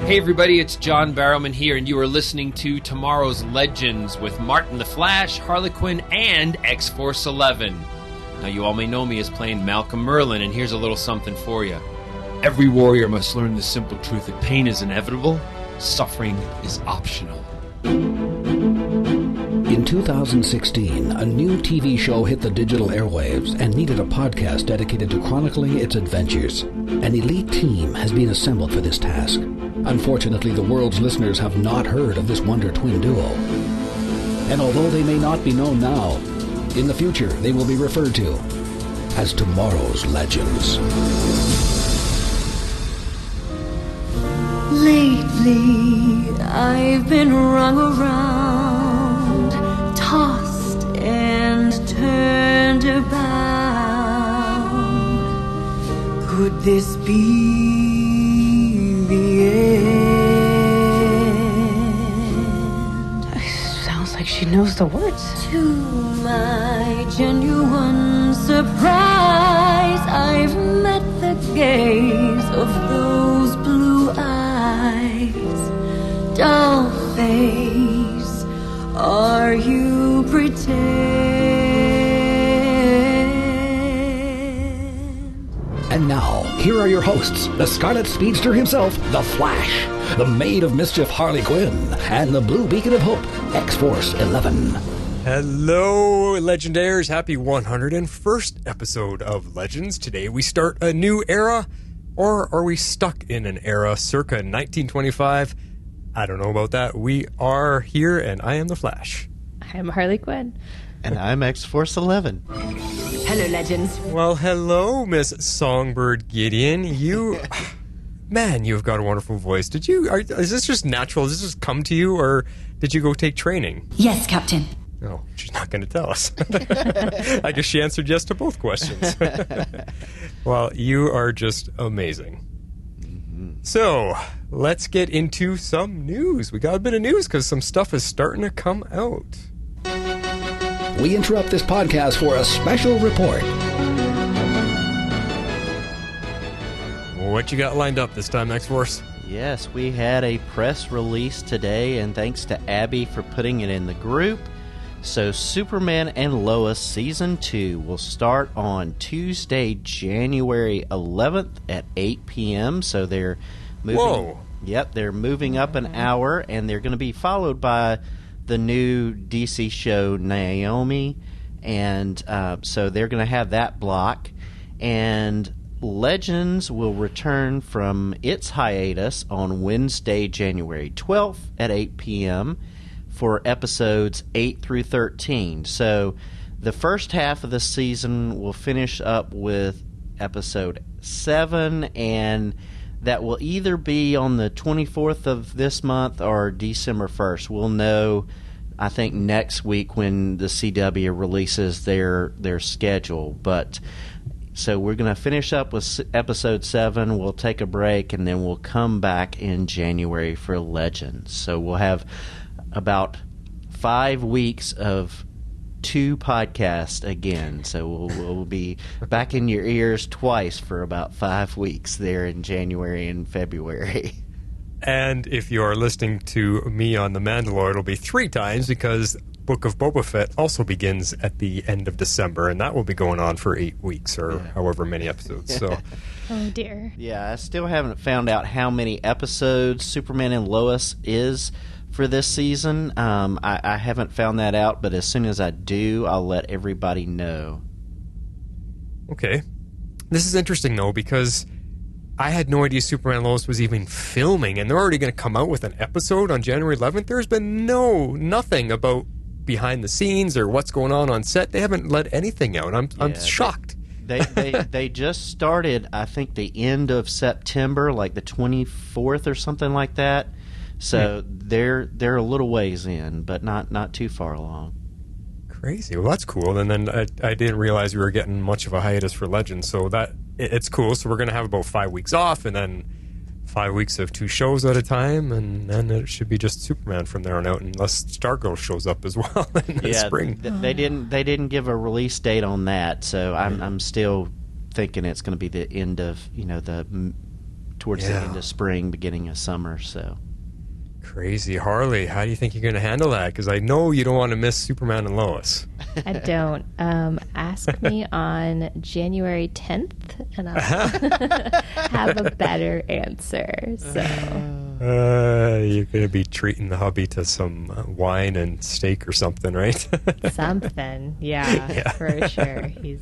Hey everybody, it's John Barrowman here, and you are listening to Tomorrow's Legends with Martin the Flash, Harley Quinn, and X-Force 11. Now you all may know me as playing Malcolm Merlin, and here's a little something for you. Every warrior must learn the simple truth that pain is inevitable, suffering is optional. In 2016, a new TV show hit the digital airwaves and needed a podcast dedicated to chronicling its adventures. An elite team has been assembled for this task. Unfortunately, the world's listeners have not heard of this Wonder Twin duo. And although they may not be known now, in the future they will be referred to as Tomorrow's Legends. Lately, I've been rung around, tossed and turned about. Could this be the end? Sounds like she knows the words. To my genuine surprise, I've met the gaze of those blue eyes. Doll face, are you pretend? And now, here are your hosts, the Scarlet Speedster himself, the Flash, the Maid of Mischief Harley Quinn, and the Blue Beacon of Hope, X-Force 11. Hello, Legendaires. Happy 101st episode of Legends. Today we start a new era, or are we stuck in an era circa 1925? I don't know about that. We are here, and I am the Flash. I'm Harley Quinn. And I'm X-Force 11. Hello, Legends. Well, hello, Miss Songbird Gideon. You... Man, you've got a wonderful voice. Is this just natural? Does this just come to you, or did you go take training? Yes, Captain. No, she's not going to tell us. I guess she answered yes to both questions. Well, you are just amazing. Mm-hmm. So, let's get into some news. We got a bit of news because some stuff is starting to come out. We interrupt this podcast for a special report. What you got lined up this time, X-Force? Yes, we had a press release today, and thanks to Abby for putting it in the group. So Superman and Lois Season 2 will start on Tuesday, January 11th at 8 p.m. So they're moving. Whoa. Yep, they're moving up an hour, and they're going to be followed by the new DC show Naomi, and so they're going to have that block. And Legends will return from its hiatus on Wednesday, January 12th at 8 p.m. for episodes 8 through 13. So the first half of the season will finish up with episode 7, and that will either be on the 24th of this month or December 1st. We'll know, I think, next week when the CW releases their schedule. But so we're going to finish up with episode 7. We'll take a break, and then we'll come back in January for Legends. So we'll have about 5 weeks of 2 podcasts again. So we'll be back in your ears twice for about 5 weeks there in January and February. And if you're listening to me on The Mandalore, it'll be 3 times because Book of Boba Fett also begins at the end of December, and that will be going on for 8 weeks or however many episodes. So, Oh, dear. Yeah, I still haven't found out how many episodes Superman and Lois is for this season. I haven't found that out, but as soon as I do, I'll let everybody know. Okay. This is interesting, though, because I had no idea Superman and Lois was even filming, and they're already going to come out with an episode on January 11th. There's been nothing about behind the scenes or what's going on set. They haven't let anything out. I'm shocked. They just started, I think, the end of September, like the 24th or something like that. So they're a little ways in, but not too far along. Crazy. Well, that's cool. And then I didn't realize we were getting much of a hiatus for Legends, so it's cool. So we're going to have about 5 weeks off, and then 5 weeks of 2 shows at a time, and then it should be just Superman from there on out, unless Stargirl shows up as well in the spring. They didn't give a release date on that, so I'm still thinking it's going to be the end of the towards the end of spring, beginning of summer. So crazy. Harley, how do you think you're going to handle that? Because I know you don't want to miss Superman and Lois. I don't. Ask me on January 10th, and I'll have a better answer. So you're going to be treating the hubby to some wine and steak or something, right? something, yeah, for sure. He's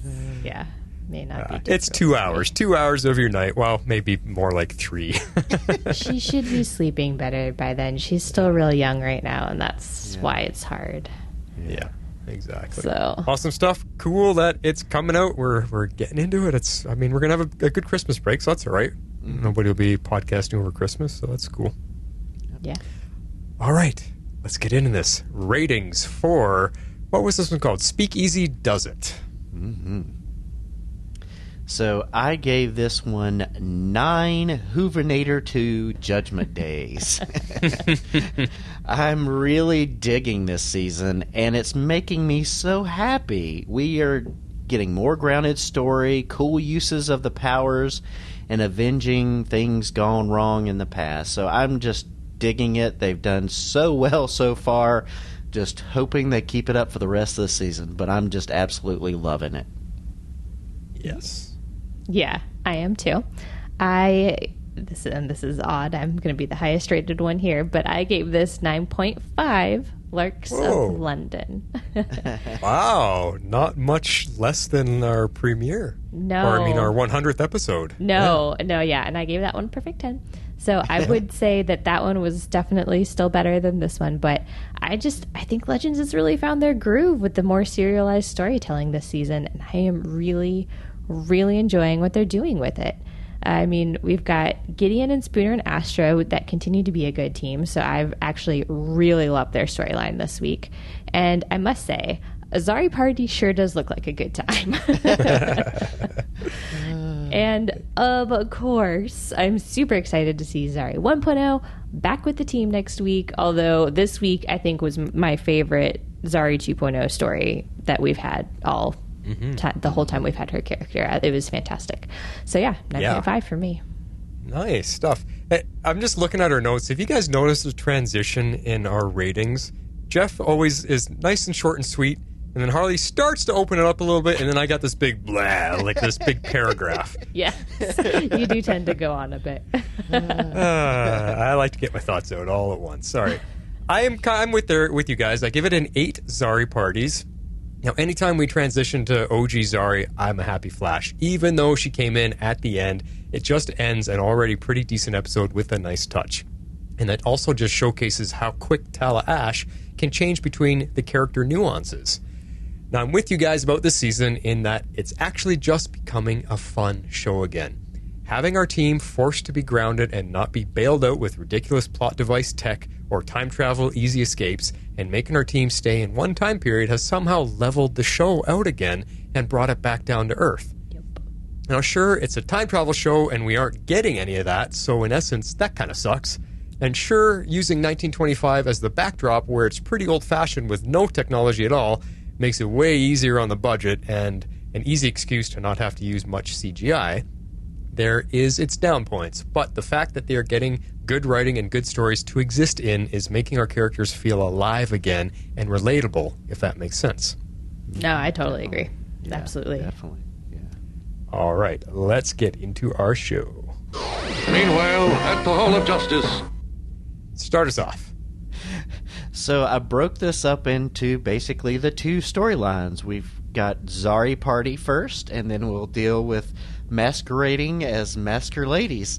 may not be. It's 2 hours. 2 hours of your night. Well, maybe more like 3. She should be sleeping better by then. She's still real young right now, and that's why it's hard. Yeah, exactly. So awesome stuff. Cool that it's coming out. We're getting into it. We're gonna have a good Christmas break, so that's all right. Nobody will be podcasting over Christmas, so that's cool. Yeah. All right, let's get into this. Ratings for, what was this one called? Speakeasy Does It. So I gave this one 9 Hoovernator 2 Judgment Days. I'm really digging this season, and it's making me so happy. We are getting more grounded story, cool uses of the powers, and avenging things gone wrong in the past. So I'm just digging it. They've done so well so far. Just hoping they keep it up for the rest of the season, but I'm just absolutely loving it. Yes. Yeah, I am too. This is odd. I'm going to be the highest rated one here, but I gave this 9.5 Lurks of London. Wow, not much less than our premiere. No. Or our 100th episode. No, and I gave that one perfect 10. So I would say that one was definitely still better than this one, but I think Legends has really found their groove with the more serialized storytelling this season, and I am really, really enjoying what they're doing with it. I mean, we've got Gideon and Spooner and Astra that continue to be a good team, so I've actually really loved their storyline this week. And I must say, a Zari party sure does look like a good time. And of course, I'm super excited to see Zari 1.0 back with the team next week, although this week I think was my favorite Zari 2.0 story that we've had all the whole time we've had her character. It was fantastic. So 9.5 for me. Nice stuff. Hey, I'm just looking at our notes. Have you guys noticed a transition in our ratings? Jeff always is nice and short and sweet, and then Harley starts to open it up a little bit, and then I got this big blah, like this big paragraph. Yes, you do tend to go on a bit. I like to get my thoughts out all at once. Sorry. I'm with you guys. I give it an 8 Zari parties. Now, anytime we transition to OG Zari, I'm a happy Flash. Even though she came in at the end, it just ends an already pretty decent episode with a nice touch. And that also just showcases how quick Tala Ash can change between the character nuances. Now, I'm with you guys about this season in that it's actually just becoming a fun show again. Having our team forced to be grounded and not be bailed out with ridiculous plot device tech or time travel easy escapes, and making our team stay in one time period has somehow leveled the show out again and brought it back down to earth. Yep. Now, sure, it's a time travel show and we aren't getting any of that, so in essence, that kind of sucks. And sure, using 1925 as the backdrop where it's pretty old-fashioned with no technology at all makes it way easier on the budget and an easy excuse to not have to use much CGI. There is its down points, but the fact that they are getting good writing and good stories to exist in is making our characters feel alive again and relatable, if that makes sense. No, I totally agree. Yeah, Absolutely. Definitely. Yeah. All right, let's get into our show. Meanwhile, at the Hall of Justice. Start us off. So I broke this up into basically the 2 storylines. We've got Zari Party first, and then we'll deal with masquerading as masker ladies.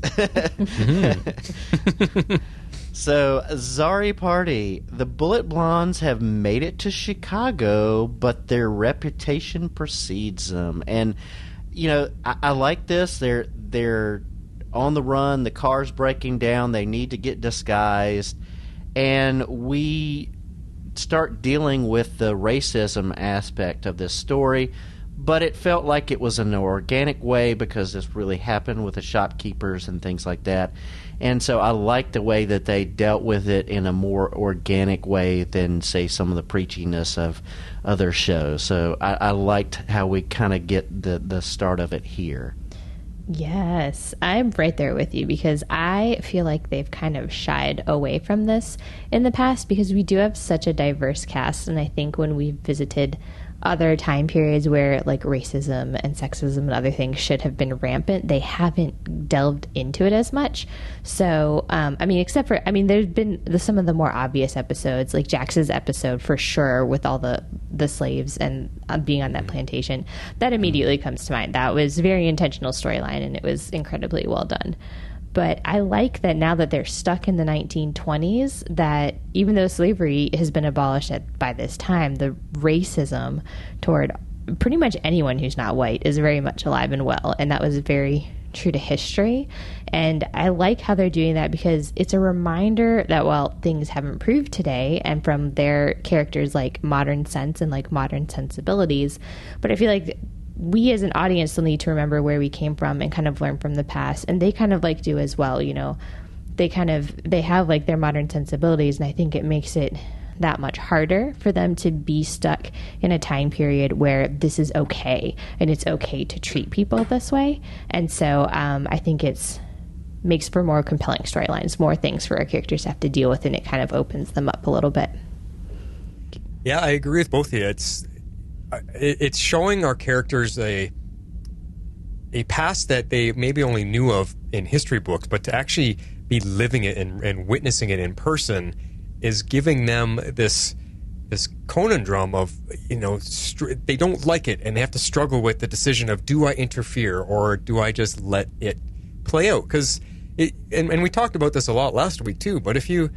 So, Zari Party. The Bullet Blondes have made it to Chicago, but their reputation precedes them. And, I like this. They're on the run. The car's breaking down. They need to get disguised. And we start dealing with the racism aspect of this story, but it felt like it was in an organic way because this really happened with the shopkeepers and things like that. And so I like the way that they dealt with it in a more organic way than, say, some of the preachiness of other shows. So I liked how we kind of get the start of it here. Yes, I'm right there with you because I feel like they've kind of shied away from this in the past because we do have such a diverse cast. And I think when we've visited other time periods where like racism and sexism and other things should have been rampant, they haven't delved into it as much. So, I mean, except for, I mean, there's been some of the more obvious episodes, like Jax's episode for sure, with all the slaves and being on that plantation. That immediately comes to mind. That was a very intentional storyline, and it was incredibly well done. But I like that now that they're stuck in the 1920s, that even though slavery has been abolished by this time, the racism toward pretty much anyone who's not white is very much alive and well. And that was very true to history. And I like how they're doing that because it's a reminder that while things have improved today and from their characters like modern sense and like modern sensibilities, but I feel like we as an audience still need to remember where we came from and kind of learn from the past. And they kind of like do as well, you know, they have like their modern sensibilities. And I think it makes it that much harder for them to be stuck in a time period where this is okay and it's okay to treat people this way. And so I think it's makes for more compelling storylines, more things for our characters to have to deal with, and it kind of opens them up a little bit. Yeah, I agree with both of you. It's showing our characters a past that they maybe only knew of in history books, but to actually be living it and witnessing it in person is giving them this conundrum of, you know, they don't like it and they have to struggle with the decision of, do I interfere or do I just let it play out? Because and we talked about this a lot last week too, but if you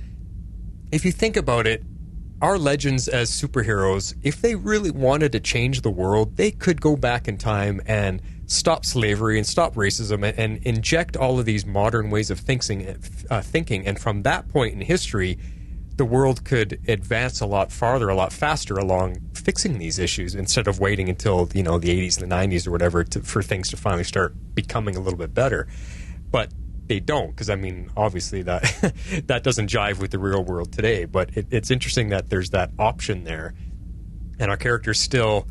think about it, our legends as superheroes, if they really wanted to change the world, they could go back in time and stop slavery and stop racism and inject all of these modern ways of thinking. And from that point in history, the world could advance a lot farther, a lot faster along fixing these issues instead of waiting until, you know, the 80s and the 90s or whatever for things to finally start becoming a little bit better. But they don't, because I mean, obviously that that doesn't jive with the real world today. But it's interesting that there's that option there, and our characters still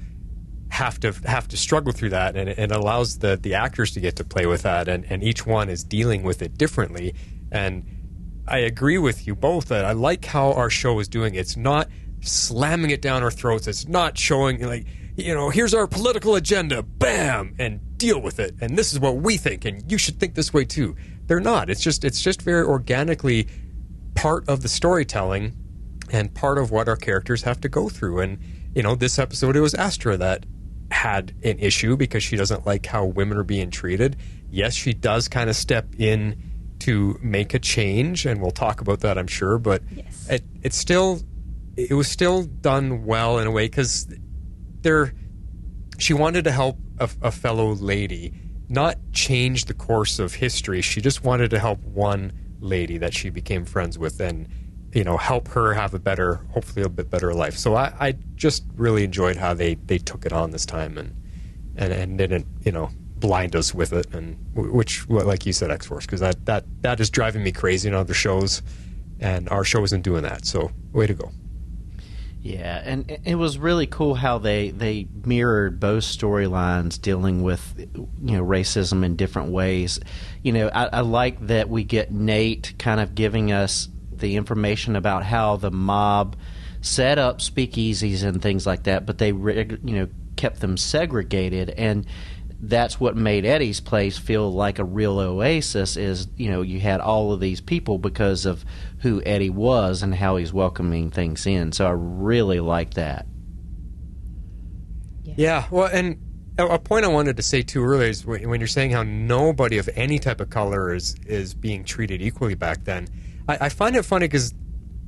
have to struggle through that, and it allows the actors to get to play with that, and each one is dealing with it differently. And I agree with you both that I like how our show is doing. It's not slamming it down our throats. It's not showing, like, you know, here's our political agenda, bam, and deal with it. And this is what we think, and you should think this way too. They're not. It's just very organically part of the storytelling and part of what our characters have to go through. And, you know, this episode, it was Astra that had an issue because she doesn't like how women are being treated. Yes, she does kind of step in to make a change, and we'll talk about that, I'm sure. But yes, it was still done well in a way, because she wanted to help a fellow lady, not change the course of history. She just wanted to help one lady that she became friends with, and, you know, help her have hopefully a bit better life. So I just really enjoyed how they took it on this time and didn't, you know, blind us with it, and which, like you said, X-Force, because that is driving me crazy in other shows, and our show isn't doing that. So way to go. Yeah, and it was really cool how they mirrored both storylines dealing with, you know, racism in different ways. You know, I like that we get Nate kind of giving us the information about how the mob set up speakeasies and things like that, but they, you know, kept them segregated, and that's what made Eddie's place feel like a real oasis. Is, you know, you had all of these people because of who Eddie was and how he's welcoming things in. So I really like that. Yeah, well, and a point I wanted to say too earlier is when you're saying how nobody of any type of color is being treated equally back then, I find it funny because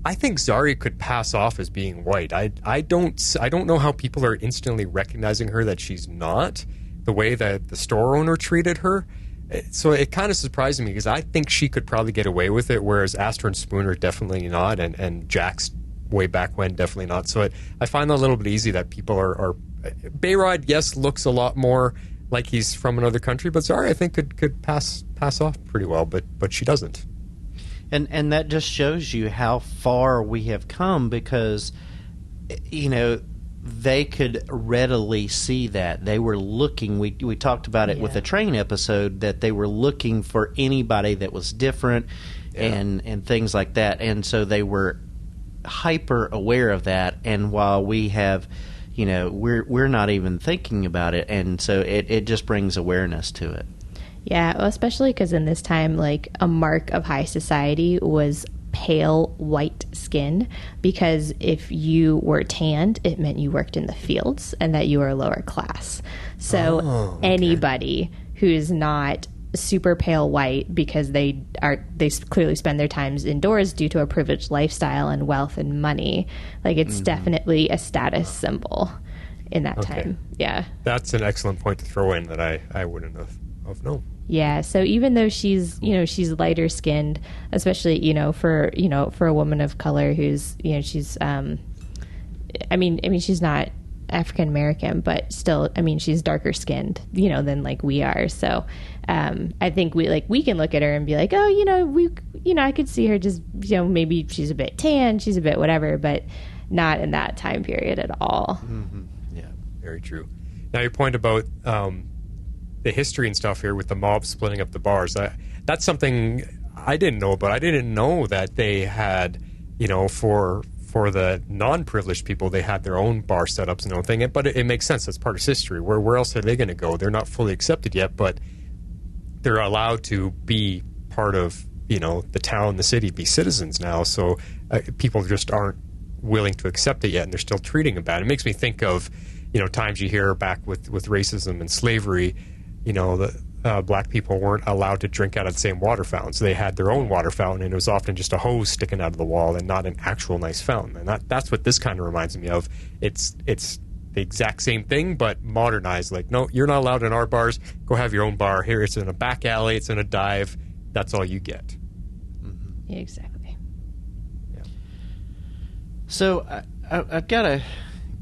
I think Zari could pass off as being white. I don't know how people are instantly recognizing her that she's not, the way that the store owner treated her. So it kind of surprised me, because I think she could probably get away with it, whereas Astra and Spooner definitely not, and Jax way back when definitely not. So I find that a little bit easy that people are Bayrod, yes, looks a lot more like he's from another country, but Zari I think could pass off pretty well, but she doesn't. And that just shows you how far we have come, because, you know, they could readily see that. They were looking, we talked about it with the train episode, that they were looking for anybody that was different and things like that. And so they were hyper aware of that. And while we have, we're not even thinking about it. And so it just brings awareness to it. Yeah, well, especially because in this time, like, a mark of high society was pale white skin, because if you were tanned, it meant you worked in the fields and that you were lower class. So anybody who's not super pale white, because they clearly spend their times indoors due to a privileged lifestyle and wealth and money, like, it's definitely a status symbol in that time. Yeah, that's an excellent point to throw in that I wouldn't have known. Yeah, so even though she's lighter skinned, especially, for a woman of color who's, she's, I mean, she's not African American, but still, I mean, she's darker skinned, than like we are. So, I think we can look at her and be like, oh, I could see her just, maybe she's a bit tan, she's a bit whatever, but not in that time period at all. Mm-hmm. Yeah, very true. Now, your point about, the history and stuff here with the mob splitting up the bars, that's something I didn't know, but I didn't know that they had, for the non-privileged people, they had their own bar setups and everything. But it makes sense. That's part of history. Where else are they going to go? They're not fully accepted yet, but they're allowed to be part of, the town, the city, be citizens now. So people just aren't willing to accept it yet, and they're still treating them bad. It makes me think of, times you hear back with racism and slavery, the black people weren't allowed to drink out of the same water fountain. So they had their own water fountain, and it was often just a hose sticking out of the wall and not an actual nice fountain. And that's what this kind of reminds me of. It's the exact same thing, but modernized. Like, no, you're not allowed in our bars. Go have your own bar. Here, it's in a back alley. It's in a dive. That's all you get. Mm-hmm. Yeah, exactly. Yeah. So I've got a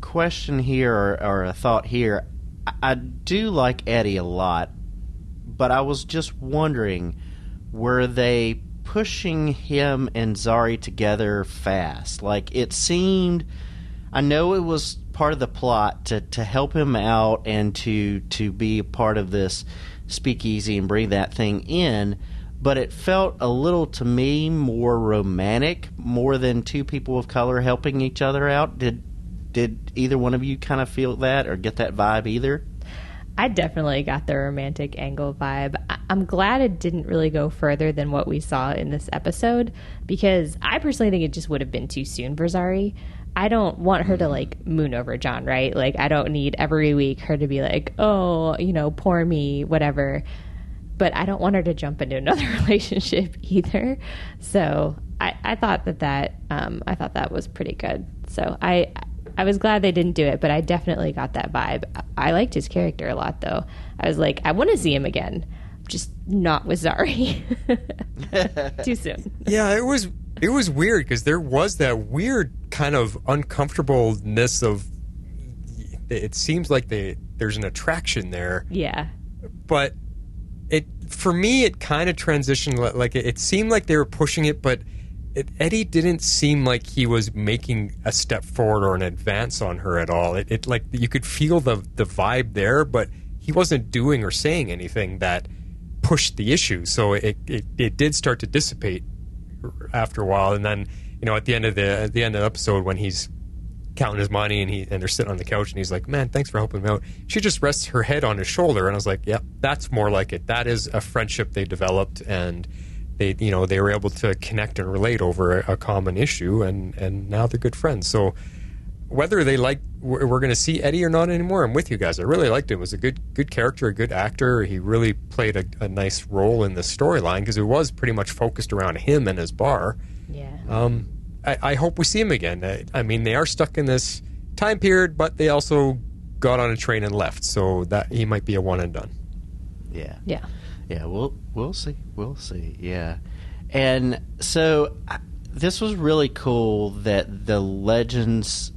question here or a thought here. I do like Eddie a lot, but I was just wondering, were they pushing him and Zari together fast? Like, it seemed, I know it was part of the plot to help him out and to be a part of this speakeasy and bring that thing in, but it felt a little, to me, more romantic, more than two people of color helping each other out. Did either one of you kind of feel that or get that vibe either? I definitely got the romantic angle vibe. I'm glad it didn't really go further than what we saw in this episode, because I personally think it just would have been too soon for Zari. I don't want her to, like, moon over John, right? Like, I don't need every week her to be like, oh, poor me, whatever. But I don't want her to jump into another relationship either. So I thought that was pretty good. So I was glad they didn't do it, but I definitely got that vibe. I liked his character a lot, though. I was like, I want to see him again, just not with Zari. Too soon. Yeah, it was weird, because there was that weird kind of uncomfortableness of, it seems like there's an attraction there. Yeah. But for me, it kind of transitioned, like it seemed like they were pushing it, but Eddie didn't seem like he was making a step forward or an advance on her at all. It like, you could feel the vibe there, but he wasn't doing or saying anything that pushed the issue. So it did start to dissipate after a while. And then, at the end of the episode, when he's counting his money and they're sitting on the couch and he's like, man, thanks for helping me out, she just rests her head on his shoulder, and I was like, yep, that's more like it. That is a friendship they developed, and they were able to connect and relate over a common issue, and now they're good friends. So whether we're going to see Eddie or not anymore, I'm with you guys. I really liked him. He was a good character, a good actor. He really played a nice role in the storyline, because it was pretty much focused around him and his bar. Yeah. I hope we see him again. I mean, they are stuck in this time period, but they also got on a train and left, so that he might be a one and done. Yeah. Yeah. Yeah, we'll see. We'll see. Yeah. And so this was really cool that the legends,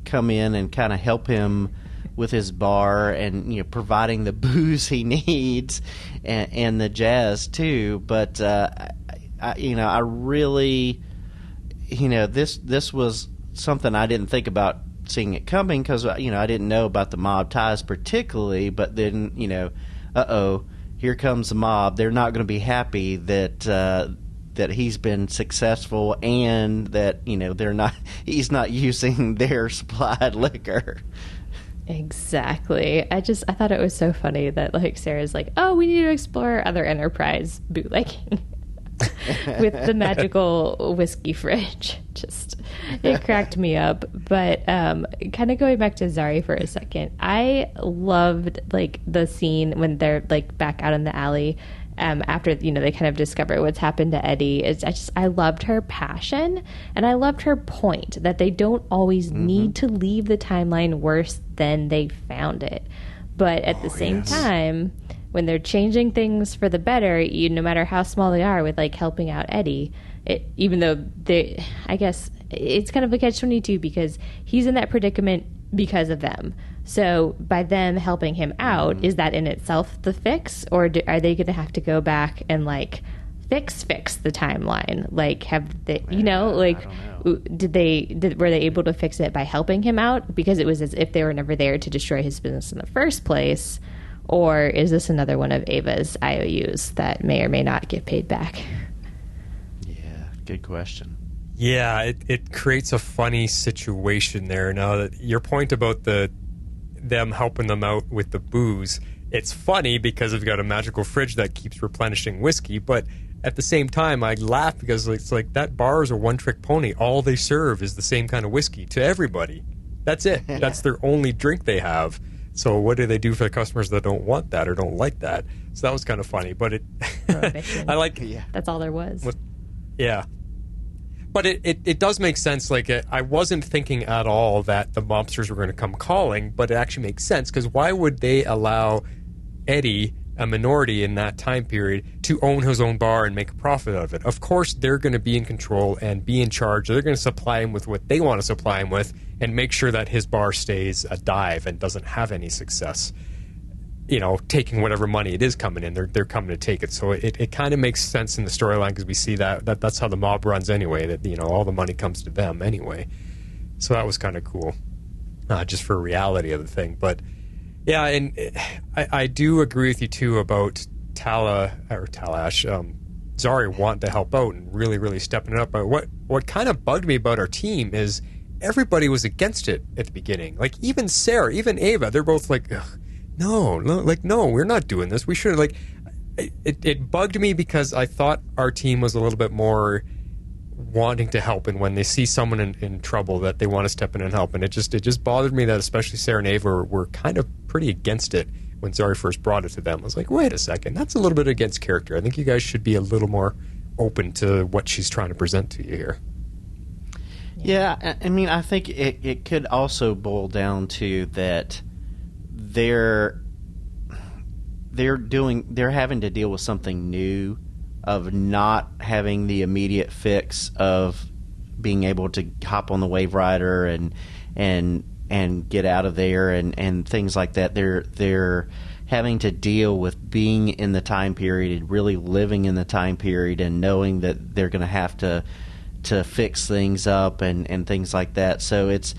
come in and kind of help him with his bar and, providing the booze he needs and the jazz too. But, I really, this was something I didn't think about seeing it coming because I didn't know about the mob ties particularly. But then here comes the mob. They're not going to be happy that he's been successful and that he's not using their supplied liquor. Exactly. I thought it was so funny that like Sarah's like, oh, we need to explore other enterprise bootlegging with the magical whiskey fridge. It cracked me up. But kind of going back to Zari for a second, I loved like the scene when they're like back out in the alley after they kind of discover what's happened to Eddie. I loved her passion, and I loved her point that they don't always need to leave the timeline worse than they found it. But at the same time, when they're changing things for the better, no matter how small they are, with like helping out Eddie, even though I guess it's kind of a catch-22 because he's in that predicament because of them. So by them helping him out, is that in itself the fix, or are they going to have to go back and like fix the timeline? Like, have they, were they able to fix it by helping him out because it was as if they were never there to destroy his business in the first place? Or is this another one of Ava's IOUs that may or may not get paid back? Yeah, good question. Yeah, it creates a funny situation there. Now, that your point about them helping them out with the booze, it's funny because they've got a magical fridge that keeps replenishing whiskey, but at the same time, I laugh because it's like that bar is a one-trick pony. All they serve is the same kind of whiskey to everybody. That's it. That's their only drink they have. So what do they do for the customers that don't want that or don't like that? So that was kind of funny, but I like... Yeah. That's all there was. Yeah. But it does make sense. Like, I wasn't thinking at all that the mobsters were going to come calling, but it actually makes sense because why would they allow Eddie, a minority in that time period, to own his own bar and make a profit out of it? Of course, they're going to be in control and be in charge. They're going to supply him with what they want to supply him with and make sure that his bar stays a dive and doesn't have any success. Taking whatever money it is coming in, they're coming to take it. So it kind of makes sense in the storyline because we see that's how the mob runs anyway. That all the money comes to them anyway. So that was kind of cool, just for reality of the thing. But yeah, and I do agree with you too about Talash, Zari wanting to help out and really, really stepping it up. But what kind of bugged me about our team is everybody was against it at the beginning. Like even Sarah, even Ava, they're both like, ugh. No, we're not doing this. We should it bugged me because I thought our team was a little bit more wanting to help, and when they see someone in trouble that they want to step in and help, and it just bothered me that especially Sarah and Ava were kind of pretty against it when Zari first brought it to them. I was like, wait a second, that's a little bit against character. I think you guys should be a little more open to what she's trying to present to you here. Yeah, I mean, I think it could also boil down to that they're having to deal with something new, of not having the immediate fix of being able to hop on the Waverider and get out of there and things like that. They're having to deal with being in the time period and really living in the time period and knowing that they're going to have to fix things up and things like that. So it's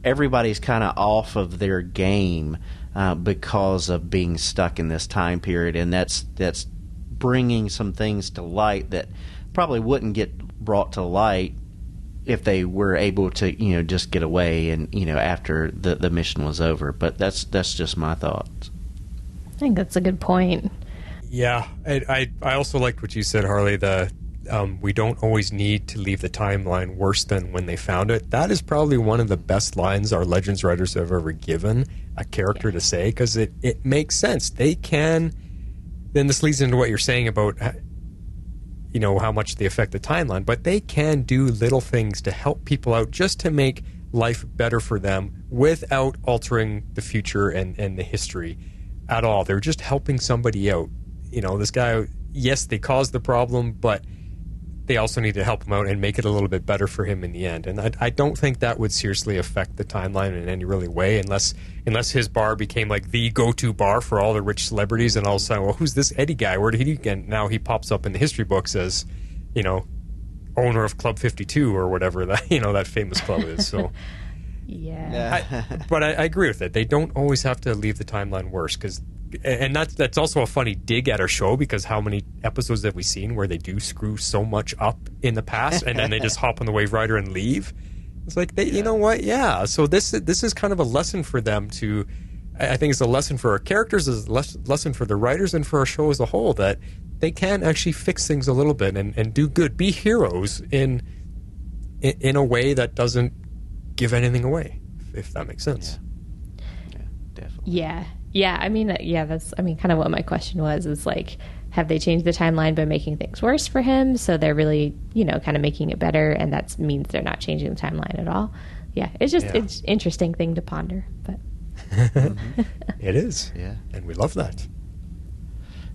everybody's kind of off of their game because of being stuck in this time period, and that's bringing some things to light that probably wouldn't get brought to light if they were able to just get away and after the mission was over. But that's just my thoughts. I think that's a good point. Yeah, I also liked what you said, Harley. We don't always need to leave the timeline worse than when they found it. That is probably one of the best lines our Legends writers have ever given a character to say, because it makes sense. They can... Then this leads into what you're saying about how much they affect the timeline, but they can do little things to help people out just to make life better for them without altering the future and the history at all. They're just helping somebody out. This guy, yes, they caused the problem, but they also need to help him out and make it a little bit better for him in the end. And I don't think that would seriously affect the timeline in any really way, unless his bar became like the go-to bar for all the rich celebrities, and all of a sudden, well, who's this Eddie guy? Where did he get? Now he pops up in the history books as, owner of Club 52 or whatever that that famous club is. So Yeah. But I agree with it. They don't always have to leave the timeline worse, and that's also a funny dig at our show, because how many episodes have we seen where they do screw so much up in the past and then they just hop on the Waverider and leave? It's like, you know what? Yeah. So this is kind of a lesson for them to. I think it's a lesson for our characters, it's a lesson for the writers, and for our show as a whole, that they can actually fix things a little bit and do good, be heroes in a way that doesn't give anything away, if that makes sense. Yeah, definitely. Yeah. I mean, that's kind of what my question was. Is like, have they changed the timeline by making things worse for him? So they're really, kind of making it better, and that means they're not changing the timeline at all. Yeah, it's just it's an interesting thing to ponder, but. It is. Yeah. And we love that.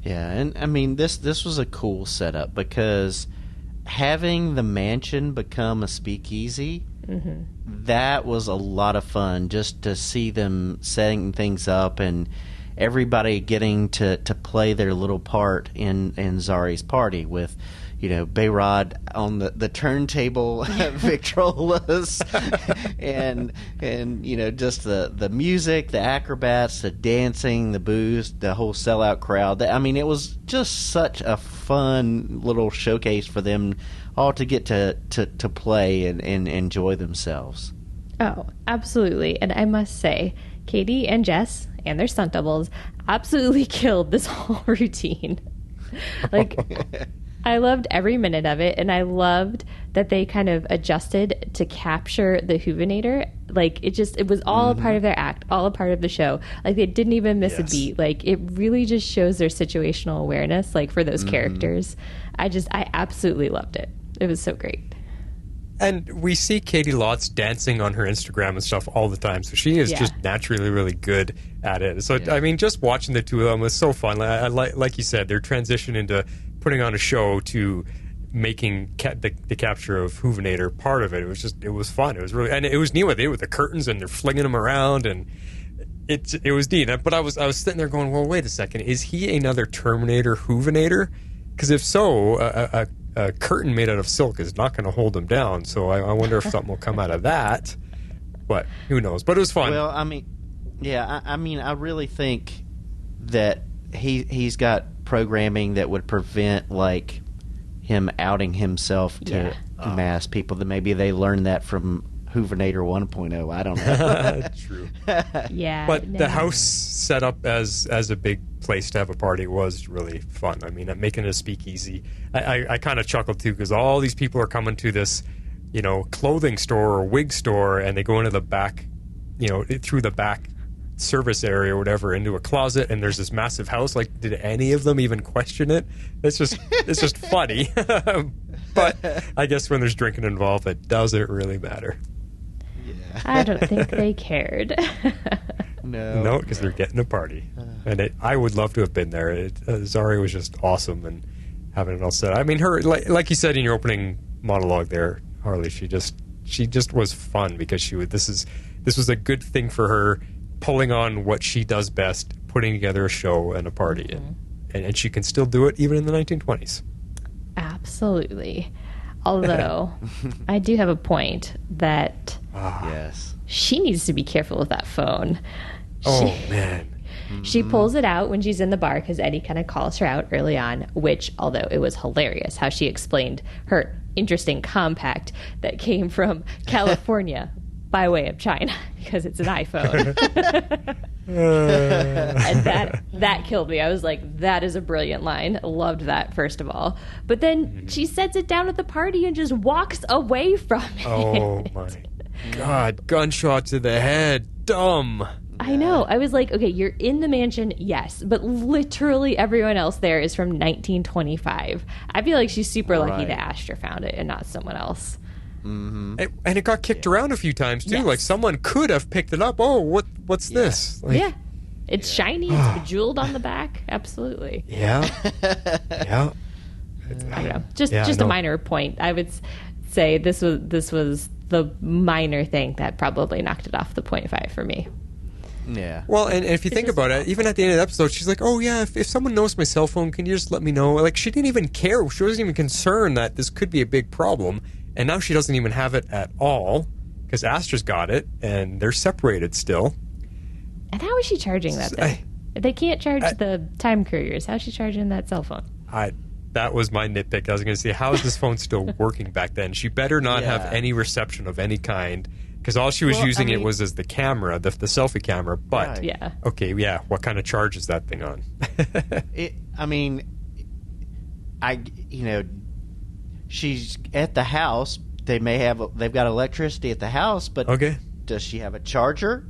Yeah, and I mean, this was a cool setup, because having the mansion become a speakeasy, that was a lot of fun, just to see them setting things up and everybody getting to play their little part in Zari's party, with Bayrod on the turntable Victrolas and just the music, the acrobats, the dancing, the booze, the whole sellout crowd. I mean, it was just such a fun little showcase for them all to get to play and enjoy themselves. Oh, absolutely. And I must say, Katie and Jess and their stunt doubles absolutely killed this whole routine. Like, I loved every minute of it, and I loved that they kind of adjusted to capture the Waverider. Like, it was all a part of their act, all a part of the show. Like, they didn't even miss a beat. Like, it really just shows their situational awareness, like, for those characters. I absolutely loved it. It was so great. And we see Katie Lotz dancing on her Instagram and stuff all the time, so she is just naturally really good at it. So, I mean, just watching the two of them was so fun. Like you said, their transition into putting on a show to making the capture of Waverider part of it. It was fun. It was really, and it was neat with the curtains, and they're flinging them around, and it was neat. But I was sitting there going, well, wait a second, is he another Terminator Waverider? Because if so, a curtain made out of silk is not going to hold him down. So I wonder if something will come out of that. But who knows? But it was fun. Well, I mean, I really think that he's got programming that would prevent, like, him outing himself to mass people. That maybe they learned that from Waverider 1.0. I don't know. True. Yeah. But the house set up as a big place to have a party was really fun. I mean, making it a speakeasy. I kind of chuckled too, because all these people are coming to this, clothing store or wig store, and they go into the back, through the back service area or whatever, into a closet, and there's this massive house. Like, did any of them even question it? It's just funny. But I guess when there's drinking involved, it doesn't really matter. Yeah. I don't think they cared. No, because they're getting a party, and I would love to have been there. Zari was just awesome, and having it all set. I mean, her, like you said in your opening monologue there, Harley, she just was fun, because this was a good thing for her, pulling on what she does best, putting together a show and a party, and she can still do it even in the 1920s. Absolutely. Although, I do have a point that yes, she needs to be careful with that phone. Man. She pulls it out when she's in the bar, because Eddie kind of calls her out early on, which, although it was hilarious how she explained her interesting compact that came from California by way of China, because it's an iPhone. And that killed me. I was like, that is a brilliant line. Loved that, first of all. But then she sets it down at the party and just walks away from it. Oh my God, gunshot to the head. Dumb. I know. I was like, okay, you're in the mansion, yes, but literally everyone else there is from 1925. I feel like she's super lucky that Astra found it and not someone else. Mm-hmm. And it got kicked around a few times too. Yes. Like, someone could have picked it up. Oh, what's this? Like, it's shiny. It's bejeweled on the back. Absolutely. Yeah. I don't know. Just a minor point. I would say this was the minor thing that probably knocked it off the 0.5 for me. Yeah. Well, and if you think about it, even at the end of the episode, she's like, oh, yeah, if someone knows my cell phone, can you just let me know? Like, she didn't even care. She wasn't even concerned that this could be a big problem. And now she doesn't even have it at all. because Astra's got it, and they're separated still. And how is she charging that thing? If they can't charge the time couriers, how is she charging that cell phone? That was my nitpick. I was going to say, how is this phone still working back then? She better not have any reception of any kind, because all she was using it was as the camera, the selfie camera. But, okay, yeah, what kind of charge is that thing on? She's at the house. They've got electricity at the house, but does she have a charger?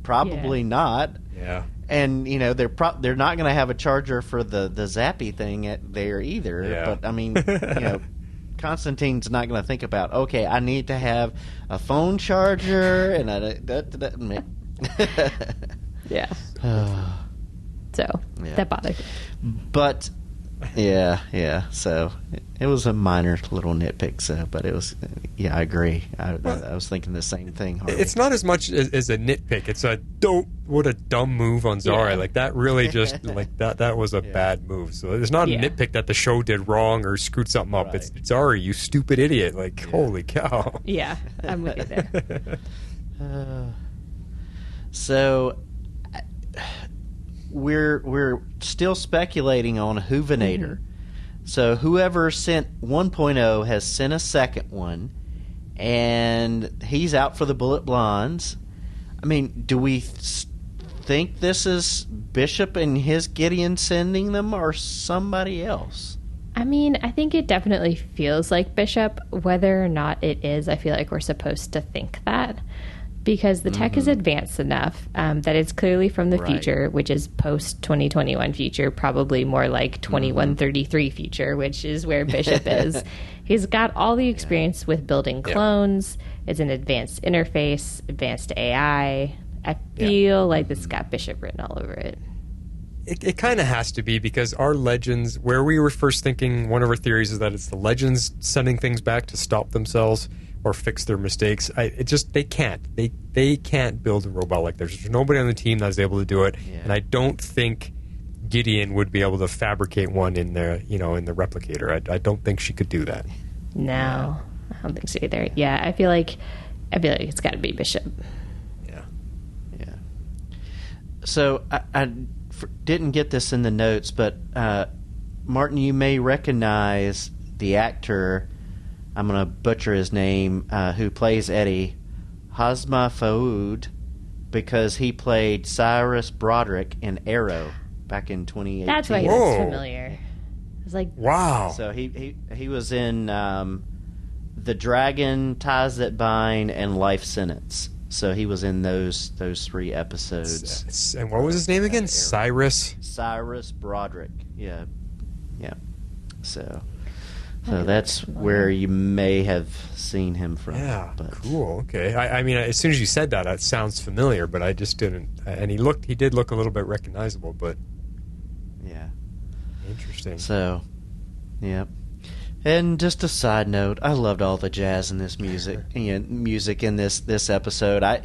Probably not. Yeah. And they're not going to have a charger for the Zappy thing there either. Yeah. But Constantine's not going to think about, okay, I need to have a phone charger and yeah. So that bothered me. But so it was a minor little nitpick. But it was, I agree. I was thinking the same thing. Harley. It's not as much as a nitpick. It's what a dumb move on Zari. Like that really just that was a bad move. So it's not a nitpick that the show did wrong or screwed something up. It's Zari, you stupid idiot. Like holy cow. Yeah, I'm with you there. So we're still speculating on Waverider. Mm-hmm. So whoever sent 1.0 has sent a second one, and he's out for the Bullet Blondes. I mean, do we think this is Bishop and his Gideon sending them, or somebody else? I mean, I think it definitely feels like Bishop. Whether or not it is, I feel like we're supposed to think that. Because the tech is advanced enough that it's clearly from the future, which is post-2021 future, probably more like 2133 future, which is where Bishop is. He's got all the experience with building clones. It's an advanced interface, advanced AI. I feel like it's got Bishop written all over it. It kind of has to be, because our Legends, where we were first thinking, one of our theories is that it's the Legends sending things back to stop themselves or fix their mistakes. They can't. They can't build a robot like this. There's nobody on the team that's able to do it, and I don't think Gideon would be able to fabricate one in the replicator. I don't think she could do that. No, I don't think so either. Yeah, I feel like it's got to be Bishop. Yeah. So I didn't get this in the notes, but Martin, you may recognize the actor. I'm going to butcher his name, who plays Eddie, Hazma Faoud, because he played Cyrus Broderick in Arrow back in 2018. That's why he looks familiar. It's like, wow. So he was in The Dragon, Ties That Bind, and Life Sentence. So he was in those 3 episodes. And what was his name again? Cyrus Broderick. Yeah. So that's where you may have seen him from. Yeah, cool. Okay. I mean, as soon as you said that, it sounds familiar, but I just didn't. And he did look a little bit recognizable, but yeah, interesting. So, yeah. And just a side note, I loved all the jazz in this music. Music in this episode. I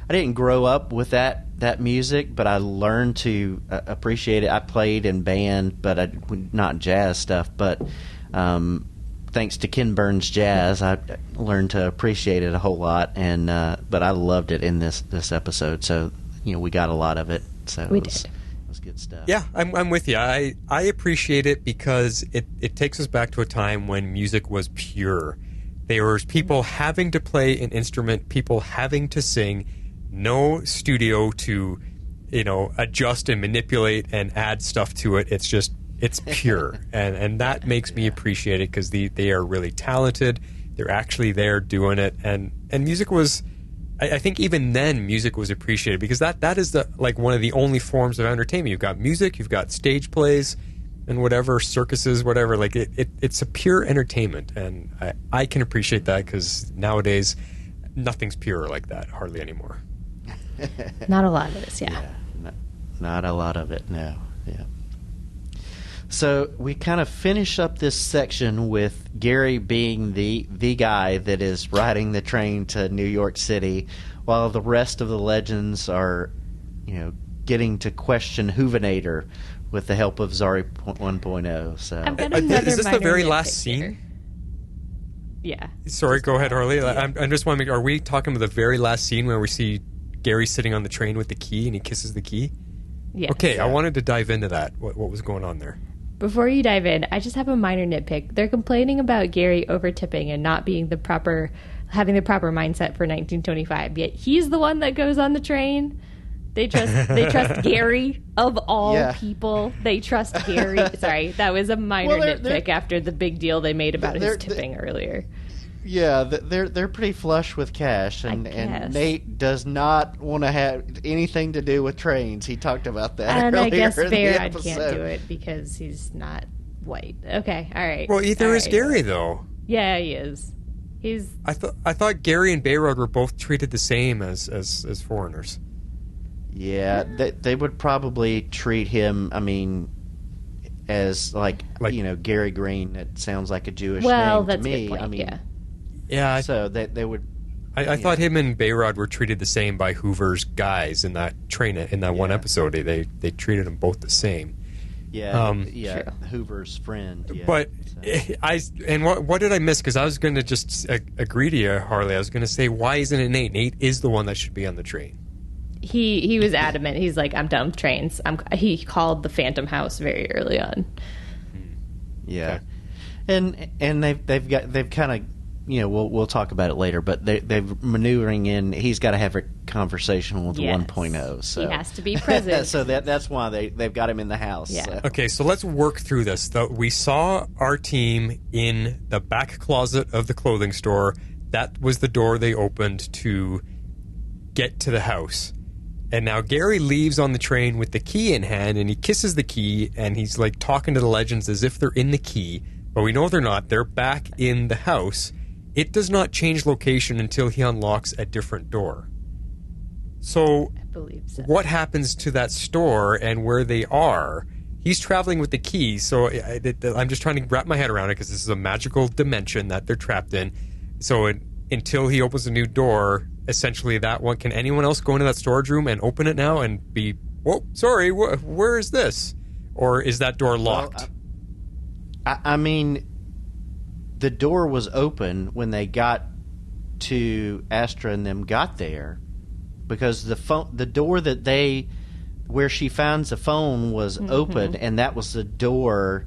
didn't grow up with that music, but I learned to appreciate it. I played in band, but not jazz stuff, but. Thanks to Ken Burns Jazz, I learned to appreciate it a whole lot, and but I loved it in this episode. So we got a lot of it. So we did. It was good stuff. Yeah, I'm with you. I appreciate it because it takes us back to a time when music was pure. There was people having to play an instrument, people having to sing, no studio to adjust and manipulate and add stuff to it. It's pure, and that makes me appreciate it because they are really talented. They're actually there doing it, and music was. I think even then music was appreciated because that is one of the only forms of entertainment. You've got music, you've got stage plays, and whatever circuses, whatever. Like it's a pure entertainment, and I can appreciate that because nowadays nothing's pure like that hardly anymore. Not a lot of this, yeah. Not a lot of it, no. Yeah. So we kind of finish up this section with Gary being the guy that is riding the train to New York City, while the rest of the Legends are, getting to question Waverider with the help of Zari 1.0. So I've got another is this the minor very nitpick last scene? here. Yeah. Sorry, go ahead, Harley. I'm just wondering, are we talking about the very last scene where we see Gary sitting on the train with the key and he kisses the key? Yeah. Okay, Yeah. I wanted to dive into that. What was going on there? Before you dive in, I just have a minor nitpick. They're complaining about Gary over tipping and not being having the proper mindset for 1925. Yet he's the one that goes on the train. They trust Gary of all people. They trust Gary. Sorry, that was a minor nitpick after the big deal they made about his tipping earlier. Yeah, they're pretty flush with cash, and Nate does not want to have anything to do with trains. He talked about that and earlier I guess in the Bayrod episode. can't do it because he's not white. Okay, all right. Well, either all is right. Gary, though. Yeah, he is. I thought Gary and Bayrod were both treated the same as foreigners. Yeah, they would probably treat him, I mean, as like Gary Green. It sounds like a Jewish name that's to a me. good point, I mean, yeah. So they would. I thought him and Bayrod were treated the same by Hoover's guys in that train in that one episode. They treated them both the same. Yeah, True. Hoover's friend. Yeah, But so. what did I miss? Because I was going to just agree to you, Harley. I was going to say, why isn't it Nate? Nate is the one that should be on the train. He was adamant. He's like, I'm done with trains. He called the Phantom House very early on. Yeah, and they've kind of we'll talk about it later, but they've maneuvering in. He's got to have a conversation with 1.0, so he has to be present. So that's why they've got him in the house. Yeah. So. Okay, so let's work through this. We saw our team in the back closet of the clothing store. That was the door they opened to get to the house. And now Gary leaves on the train with the key in hand, and he kisses the key, and he's like talking to the legends as if they're in the key, but we know they're not. They're back in the house. It does not change location until he unlocks a different door. So, I believe so. What happens to that store and where they are? He's traveling with the key, so I'm just trying to wrap my head around it because this is a magical dimension that they're trapped in. So until he opens a new door, essentially that one, can anyone else go into that storage room and open it now and be, whoa, sorry, where is this? Or is that door locked? Well, I mean, the door was open when they got to Astra and them got there, because the door where she finds the phone was open, and that was the door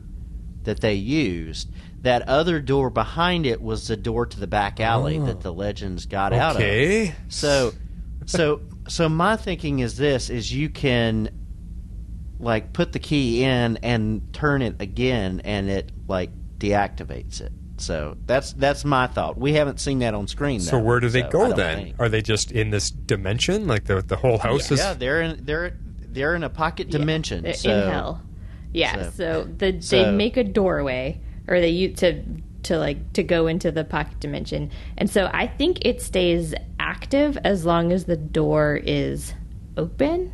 that they used. That other door behind it was the door to the back alley that the legends got out of. Okay. So my thinking is this: is you can like put the key in and turn it again, and it like deactivates it. So that's my thought. We haven't seen that on screen, though. So where do they I go don't then? think. Are they just in this dimension? Like the whole house is? Yeah, they're in a pocket dimension. They're so, in hell. Yeah, so they make a doorway, or they use to go into the pocket dimension, and so I think it stays active as long as the door is open,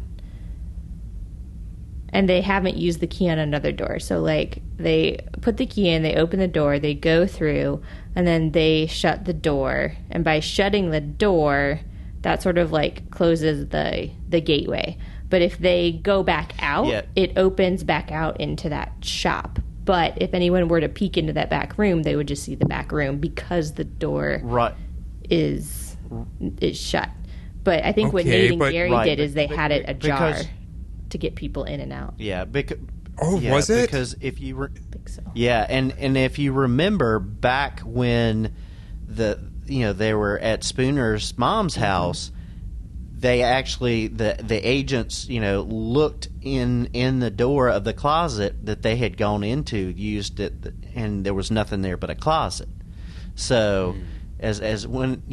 and they haven't used the key on another door. So like they put the key in, they open the door, they go through, and then they shut the door, and by shutting the door, that sort of like closes the gateway. But if they go back out, it opens back out into that shop. But if anyone were to peek into that back room, they would just see the back room because the door is shut. But I think what Nate and Gary did is they had it ajar to get people in and out. Yeah. Was it? Because if you I think so. Yeah, and if you remember back when they were at Spooner's mom's house, they actually the agents looked in the door of the closet that they had gone into, used it, and there was nothing there but a closet. So as long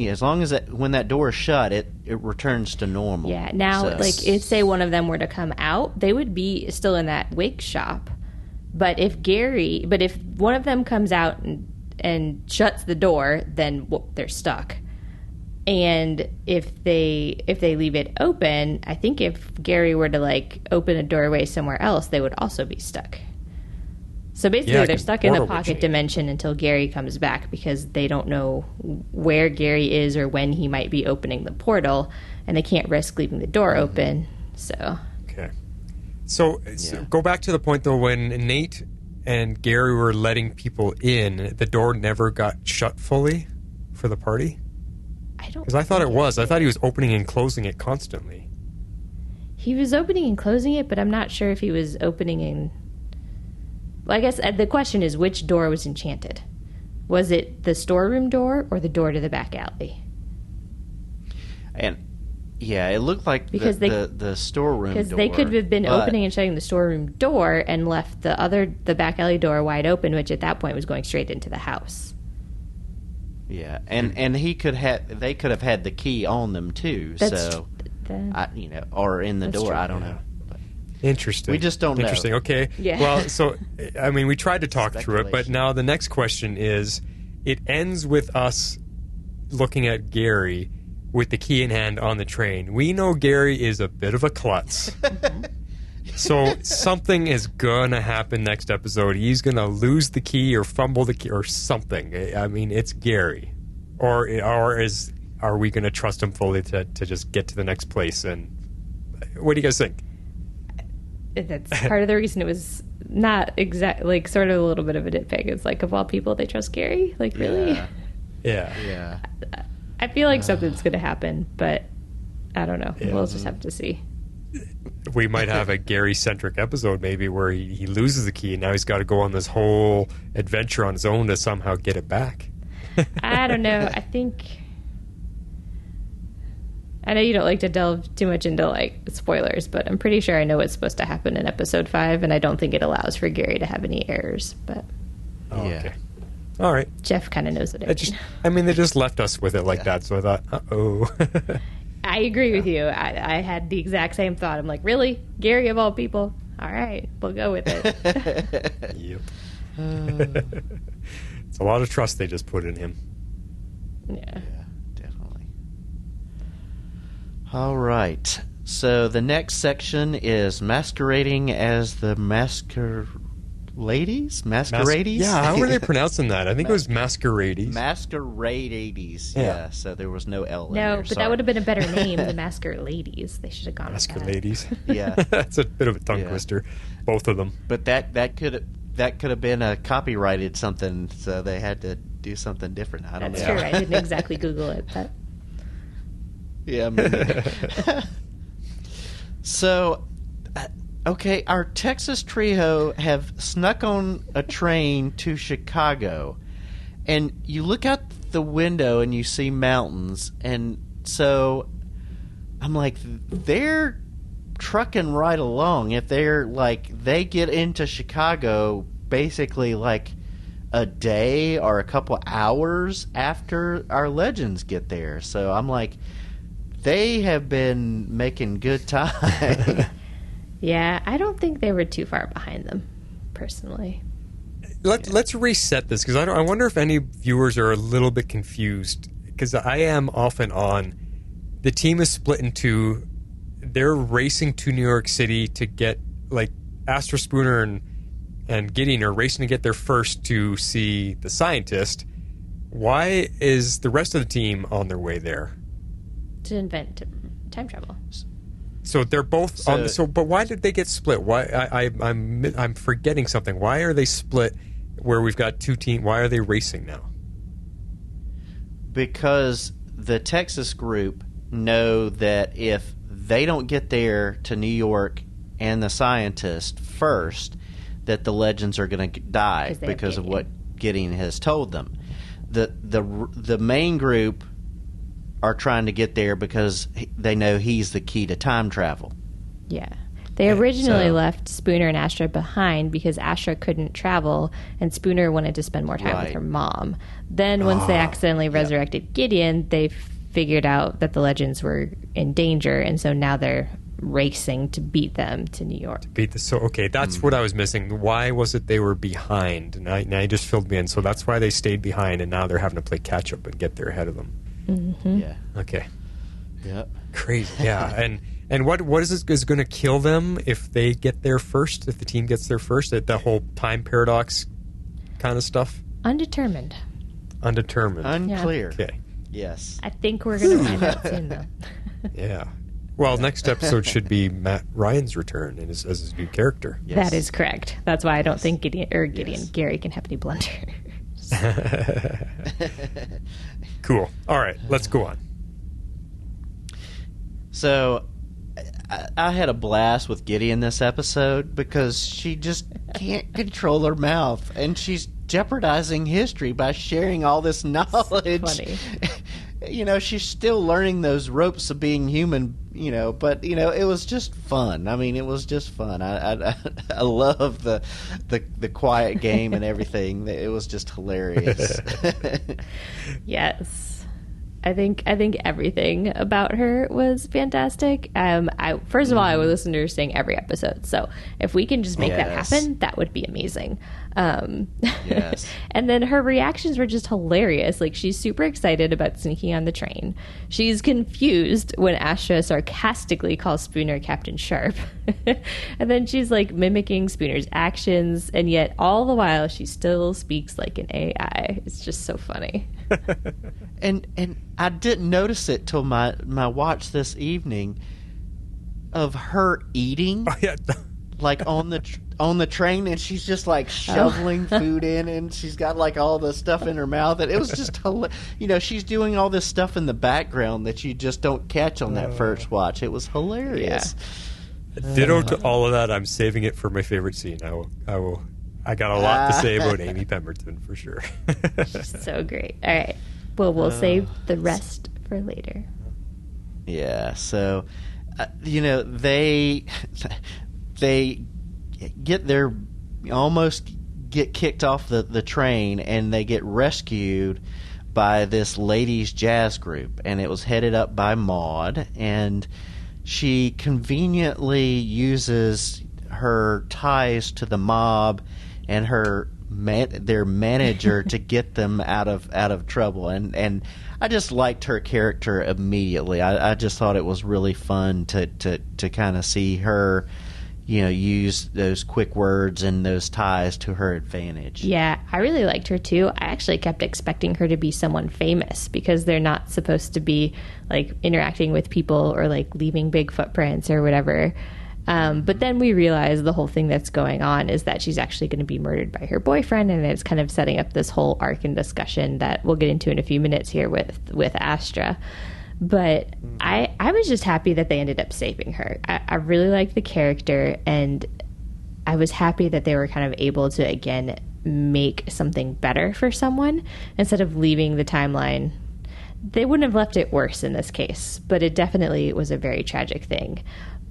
as when that door is shut, it returns to normal. Yeah. Now, like if say one of them were to come out, they would be still in that wig shop. But if one of them comes out and shuts the door, then they're stuck. And if they leave it open, I think if Gary were to like open a doorway somewhere else, they would also be stuck. So basically, they're stuck in a pocket dimension until Gary comes back, because they don't know where Gary is or when he might be opening the portal, and they can't risk leaving the door open. So okay. So go back to the point though when Nate and Gary were letting people in, the door never got shut fully for the party? I don't. Because I thought it was. I thought he was opening and closing it constantly. He was opening and closing it, but I'm not sure if he was opening and... Well, I guess the question is, which door was enchanted? Was it the storeroom door or the door to the back alley? And yeah, it looked like Because the storeroom door. Because they could have been opening and shutting the storeroom door and left the back alley door wide open, which at that point was going straight into the house. Yeah, and they could have had the key on them too. Or in the door. true. I don't know. Interesting. We just don't know. Interesting. Okay. Yeah. Well, so, I mean, we tried to talk through it, but Speculation. now the next question is, it ends with us looking at Gary with the key in hand on the train. We know Gary is a bit of a klutz. So something is going to happen next episode. He's going to lose the key or fumble the key or something. I mean, it's Gary. Or are we going to trust him fully to just get to the next place? And what do you guys think? That's part of the reason it was not exact, like sort of a little bit of a nitpick. It's like, of all people, they trust Gary? Like, really? Yeah. Yeah. I feel like something's going to happen, but I don't know. Yeah. We'll just have to see. We might have a Gary-centric episode maybe where he loses the key and now he's got to go on this whole adventure on his own to somehow get it back. I don't know. I know you don't like to delve too much into like spoilers, but I'm pretty sure I know what's supposed to happen in episode 5, and I don't think it allows for Gary to have any errors. But Oh, Yeah. okay. All right. Jeff kind of knows what I mean, they just left us with it like that, so I thought, uh-oh. I agree with you. I had the exact same thought. I'm like, really? Gary of all people? All right, we'll go with it. Yep. It's a lot of trust they just put in him. Yeah. Yeah, definitely. All right. So the next section is masquerading as the Masquerades? Yeah, how were they pronouncing that? I think it was Masquerades. Masquerades. Yeah. Yeah. So there was no L in No, there. but Sorry. that would have been a better name, the Masker Ladies. They should have gone with that. Masquerades. Yeah. That's a bit of a tongue twister, both of them. But that could have been a copyrighted something, so they had to do something different. I don't That's know. true. I didn't exactly Google it, but Yeah. Maybe. So, okay, our Texas trio have snuck on a train to Chicago, and you look out the window and you see mountains, and so I'm like, they're trucking right along. If they're like, they get into Chicago basically like a day or a couple hours after our legends get there. So I'm like, they have been making good time. yeah, I don't think they were too far behind them, personally. Let's reset this, because I wonder if any viewers are a little bit confused, because I am off and on. The team is split in two. They're racing to New York City to get, like, Astra, Spooner and Gideon are racing to get there first to see the scientist. Why is the rest of the team on their way there? To invent time travel. So they're both on. So, but why did they get split? Why I'm forgetting something. Why are they split? Where we've got two teams. Why are they racing now? Because the Texas group know that if they don't get there to New York and the scientist first, that the legends are going to die 'Cause they have because of Gideon. what Gideon has told them. The main group are trying to get there because they know he's the key to time travel. Yeah. They originally So- left Spooner and Astra behind because Astra couldn't travel and Spooner wanted to spend more time with Right. her mom. Then once they accidentally resurrected Gideon, they figured out that the legends were in danger, and so now they're racing to beat them to New York. So okay, that's what I was missing. Why was it they were behind? Now you just filled me in. So that's why they stayed behind, and now they're having to play catch up and get there ahead of them. Yeah. Okay, Yep. crazy. Yeah, and what is going to kill them if they get there first? If the team gets there first, the whole time paradox kind of stuff. Undetermined. Undetermined. Unclear. Okay. Yes. I think we're going to find out soon, though. Yeah. Well, next episode should be Matt Ryan's return as his new character. That is correct. That's why I don't think Gary can have any blunders. Cool. All right, let's go on. So, I had a blast with Gideon this episode because she just can't control her mouth, and she's jeopardizing history by sharing all this knowledge. Funny. She's still learning those ropes of being human, but it was just fun. I mean, it was just fun. I love the quiet game and everything. It was just hilarious. Yes. I think everything about her was fantastic. First of all, I would listen to her sing every episode. So if we can just make that happen, that would be amazing. Yes. And then her reactions were just hilarious. Like, she's super excited about sneaking on the train. She's confused when Astra sarcastically calls Spooner Captain Sharp. And then she's like mimicking Spooner's actions, and yet all the while she still speaks like an AI. It's just so funny. And I didn't notice it till my watch this evening of her eating, like on the train, and she's just like shoveling food in, and she's got like all the stuff in her mouth, and it was just she's doing all this stuff in the background that you just don't catch on that first watch. It was hilarious. Ditto to all of that. I'm saving it for my favorite scene. I will. I got a lot to say about Amy Pemberton for sure. So great. All right. Well, we'll save the rest for later. Yeah. So, they almost get kicked off the train, and they get rescued by this ladies' jazz group, and it was headed up by Maud, and she conveniently uses her ties to the mob and their manager to get them out of trouble, and I just liked her character immediately. I just thought it was really fun to kind of see her, use those quick words and those ties to her advantage. Yeah, I really liked her too. I actually kept expecting her to be someone famous because they're not supposed to be like interacting with people or like leaving big footprints or whatever. But then we realize the whole thing that's going on is that she's actually going to be murdered by her boyfriend, and it's kind of setting up this whole arc and discussion that we'll get into in a few minutes here with Astra. But I was just happy that they ended up saving her. I really liked the character, and I was happy that they were kind of able to, again, make something better for someone instead of leaving the timeline. They wouldn't have left it worse in this case, but it definitely was a very tragic thing.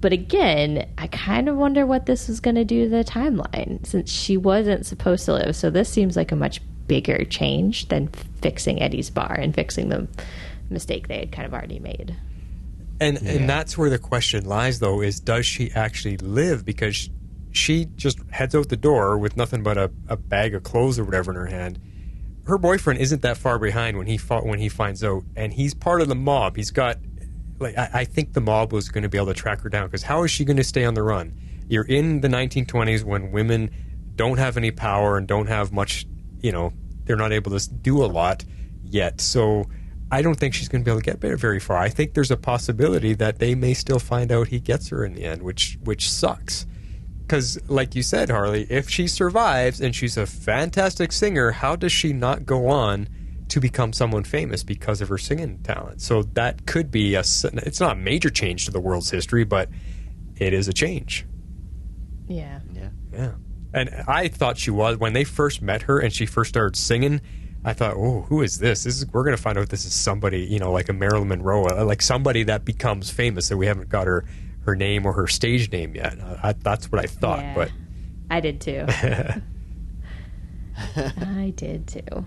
But again, I kind of wonder what this was going to do to the timeline, since she wasn't supposed to live. So this seems like a much bigger change than fixing Eddie's bar and fixing the mistake they had kind of already made. And that's where the question lies, though, is does she actually live? Because she just heads out the door with nothing but a bag of clothes or whatever in her hand. Her boyfriend isn't that far behind when he finds out, and he's part of the mob. He's got... I think the mob was going to be able to track her down, because how is she going to stay on the run? You're in the 1920s when women don't have any power and don't have much, they're not able to do a lot yet. So I don't think she's going to be able to get very far. I think there's a possibility that they may still find out he gets her in the end, which sucks. Because, like you said, Harley, if she survives and she's a fantastic singer, how does she not go on to become someone famous because of her singing talent? So that could be it's not a major change to the world's history, but it is a change. Yeah. And I thought she was, when they first met her and she first started singing, I thought, oh, who is this? We're going to find out this is somebody, like a Marilyn Monroe, like somebody that becomes famous, that we haven't got her name or her stage name yet. That's what I thought. Yeah, but I did too. I did too.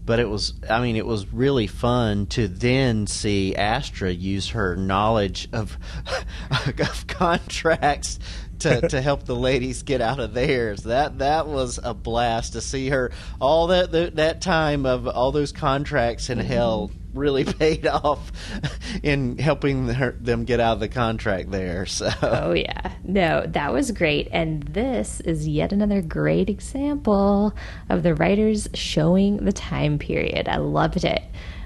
But it was really fun to then see Astra use her knowledge of contracts to help the ladies get out of theirs. That was a blast to see her. All that time of all those contracts in hell really paid off in helping them get out of the contract there. So. Oh yeah, no, that was great, and this is yet another great example of the writers showing the time period. I loved it.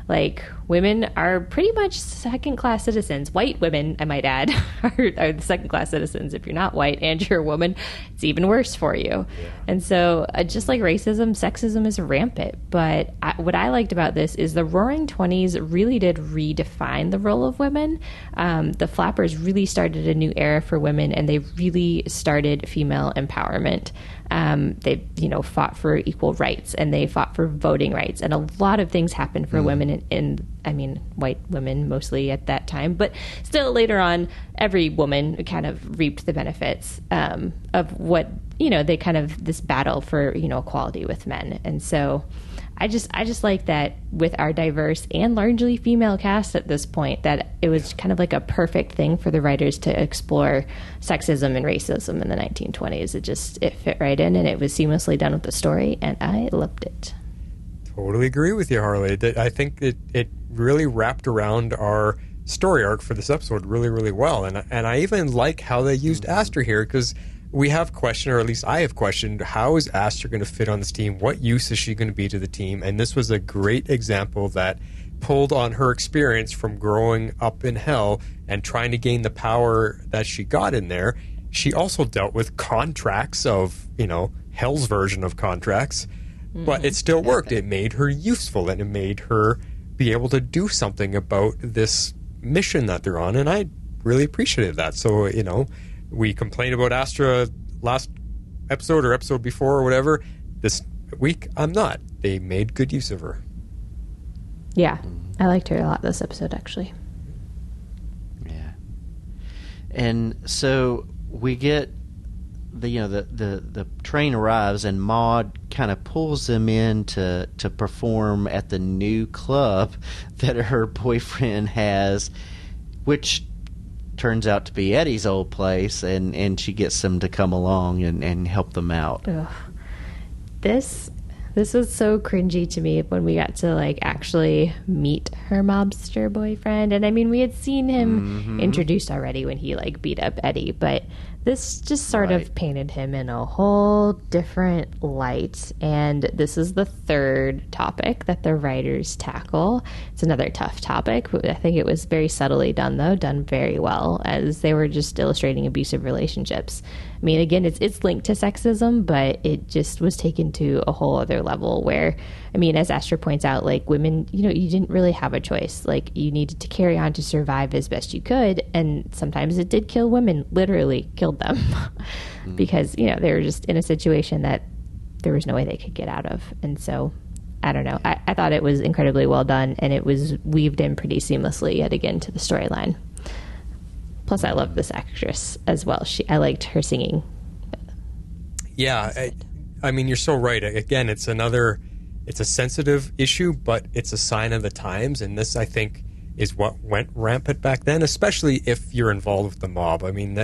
Like, women are pretty much second-class citizens. White women, I might add, are the second-class citizens. If you're not white and you're a woman, it's even worse for you. Yeah. And so just like racism, sexism is rampant. But what I liked about this is the Roaring Twenties really did redefine the role of women. The Flappers really started a new era for women, and they really started female empowerment. They, fought for equal rights, and they fought for voting rights, and a lot of things happened for women white women mostly at that time, but still later on, every woman kind of reaped the benefits of what, they kind of this battle for, equality with men. And so I just like that with our diverse and largely female cast at this point, that it was kind of like a perfect thing for the writers to explore sexism and racism in the 1920s. It fit right in, and it was seamlessly done with the story, and I loved it. Totally agree with you, Harley. I think it really wrapped around our story arc for this episode really, really well. And I even like how they used Astra here, because we have questioned, or at least I have questioned, how is Astra going to fit on this team? What use is she going to be to the team? And this was a great example that pulled on her experience from growing up in hell and trying to gain the power that she got in there. She also dealt with contracts of, hell's version of contracts, but it still worked. It made her useful, and it made her be able to do something about this mission that they're on, and I really appreciated that. So, we complained about Astra last episode or episode before or whatever. This week, I'm not. They made good use of her. Yeah, I liked her a lot this episode, actually. Yeah. And so we get the train arrives, and Maud kind of pulls them in to perform at the new club that her boyfriend has, which turns out to be Eddie's old place, and she gets them to come along and help them out. Ugh. This was so cringy to me when we got to actually meet her mobster boyfriend. And I mean, we had seen him introduced already when he beat up Eddie, but this just sort of painted him in a whole different light. And this is the third topic that the writers tackle. It's another tough topic. I think it was very subtly done, though, done very well, as they were just illustrating abusive relationships. I mean, again, it's linked to sexism, but it just was taken to a whole other level where, I mean, as Astra points out, women, you didn't really have a choice. You needed to carry on to survive as best you could. And sometimes it did kill women, literally killed them because, they were just in a situation that there was no way they could get out of. And so, I don't know. I thought it was incredibly well done, and it was weaved in pretty seamlessly yet again to the storyline. Plus, I love this actress as well. I liked her singing. Yeah, I mean, you're so right. Again, it's a sensitive issue, but it's a sign of the times. And this, I think, is what went rampant back then, especially if you're involved with the mob. I mean,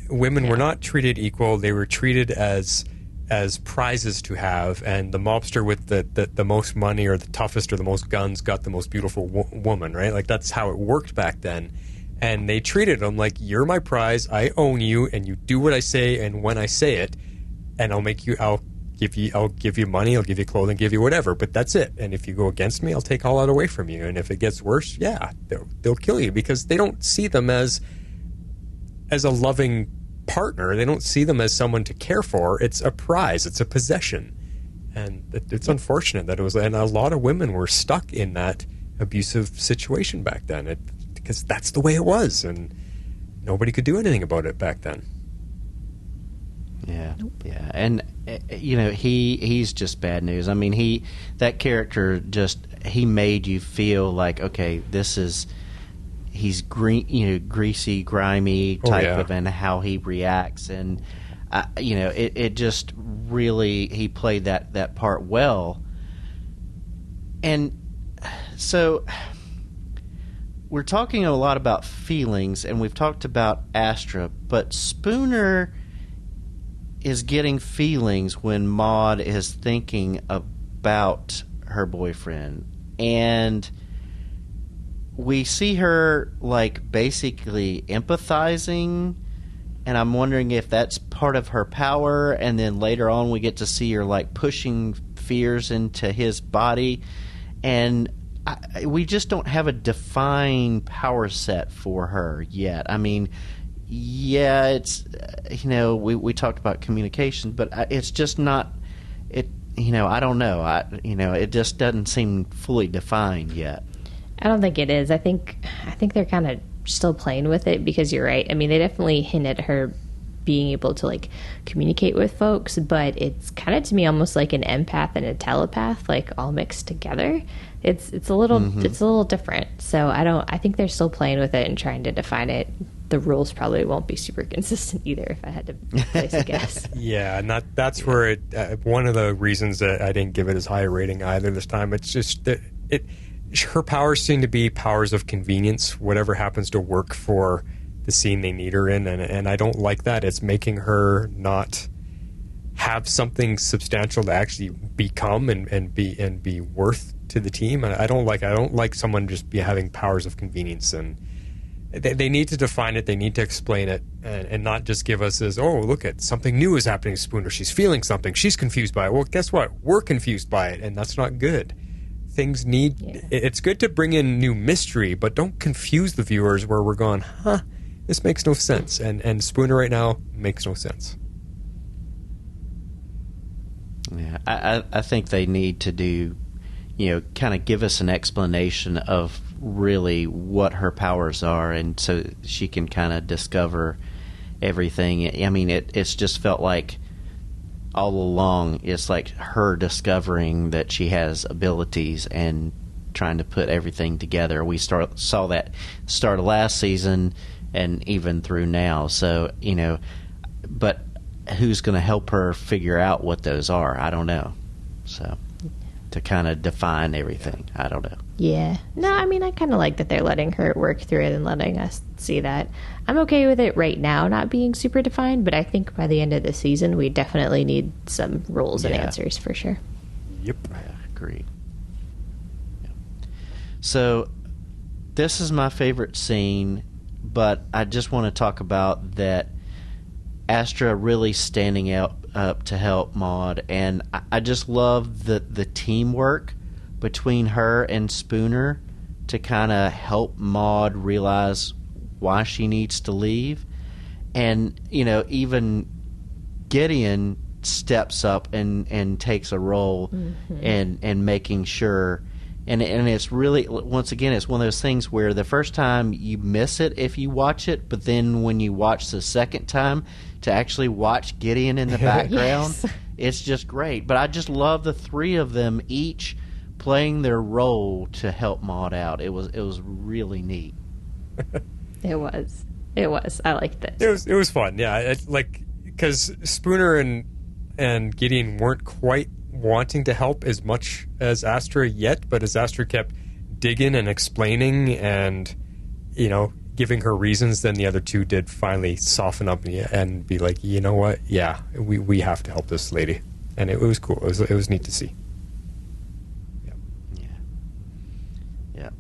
women were not treated equal. They were treated as prizes to have. And the mobster with the most money or the toughest or the most guns got the most beautiful woman, right? That's how it worked back then. And they treated them like, you're my prize, I own you, and you do what I say and when I say it, and I'll give you money, I'll give you clothing, give you whatever, but that's it. And if you go against me, I'll take all that away from you. And if it gets worse, they'll kill you, because they don't see them as a loving partner. They don't see them as someone to care for. It's a prize, it's a possession. And it's unfortunate that it was, and a lot of women were stuck in that abusive situation back then. Because that's the way it was, and nobody could do anything about it back then. Yeah, yeah, and he's just bad news. I mean, that character he made you feel like, okay, he's green, greasy, grimy type of, and how he reacts, and it just really, he played that part well, and so. We're talking a lot about feelings, and we've talked about Astra, but Spooner is getting feelings when Maud is thinking about her boyfriend. And we see her, basically empathizing, and I'm wondering if that's part of her power, and then later on we get to see her, pushing fears into his body. And we just don't have a defined power set for her yet. I mean, yeah, it's we talked about communication, but it's just not it. I don't know. It just doesn't seem fully defined yet. I don't think it is. I think they're kind of still playing with it because you're right. I mean, they definitely hint at her being able to like communicate with folks, but it's kind of to me almost like an empath and a telepath, like all mixed together. It's a little different. So I think they're still playing with it and trying to define it. The rules probably won't be super consistent either, if I had to place a guess. Yeah, and that's where one of the reasons that I didn't give it as high a rating either this time. It's just that her powers seem to be powers of convenience, whatever happens to work for the scene they need her in, and I don't like that. It's making her not have something substantial to actually become and be worth to the team. And I don't like someone just having powers of convenience, and they need to define it. They need to explain it, and not just give us as, oh, look at something new is happening to Spooner. She's feeling something. She's confused by it. Well, guess what? We're confused by it, and that's not good. Things need... Yeah. It's good to bring in new mystery, but don't confuse the viewers where we're going, this makes no sense. And Spooner right now makes no sense. Yeah, I think they need to do, kind of give us an explanation of really what her powers are, and so she can kind of discover everything. I mean, it's just felt like all along it's like her discovering that she has abilities and trying to put everything together. We saw that start of last season and even through now. So, but who's going to help her figure out what those are? I don't know. So to kind of define everything, I don't know. Yeah. No, I mean, I kind of like that they're letting her work through it and letting us see that. I'm okay with it right now not being super defined, but I think by the end of the season, we definitely need some rules and answers for sure. Yep. I agree. Yeah. So this is my favorite scene, but I just want to talk about that Astra really standing up to help Maude, and I just love the teamwork between her and Spooner to kind of help Maude realize why she needs to leave. And even Gideon steps up and takes a role and making sure. And it's really, once again, it's one of those things where the first time you miss it if you watch it, but then when you watch the second time, to actually watch Gideon in the background, it's just great. But I just love the three of them each playing their role to help Maude out. It was really neat. It was. I liked it. It was fun. Yeah, because Spooner and Gideon weren't quite wanting to help as much as Astra yet, but as Astra kept digging and explaining and giving her reasons, then the other two did finally soften up and be like, you know what, yeah, we have to help this lady. And it was cool. It was neat to see. Yeah.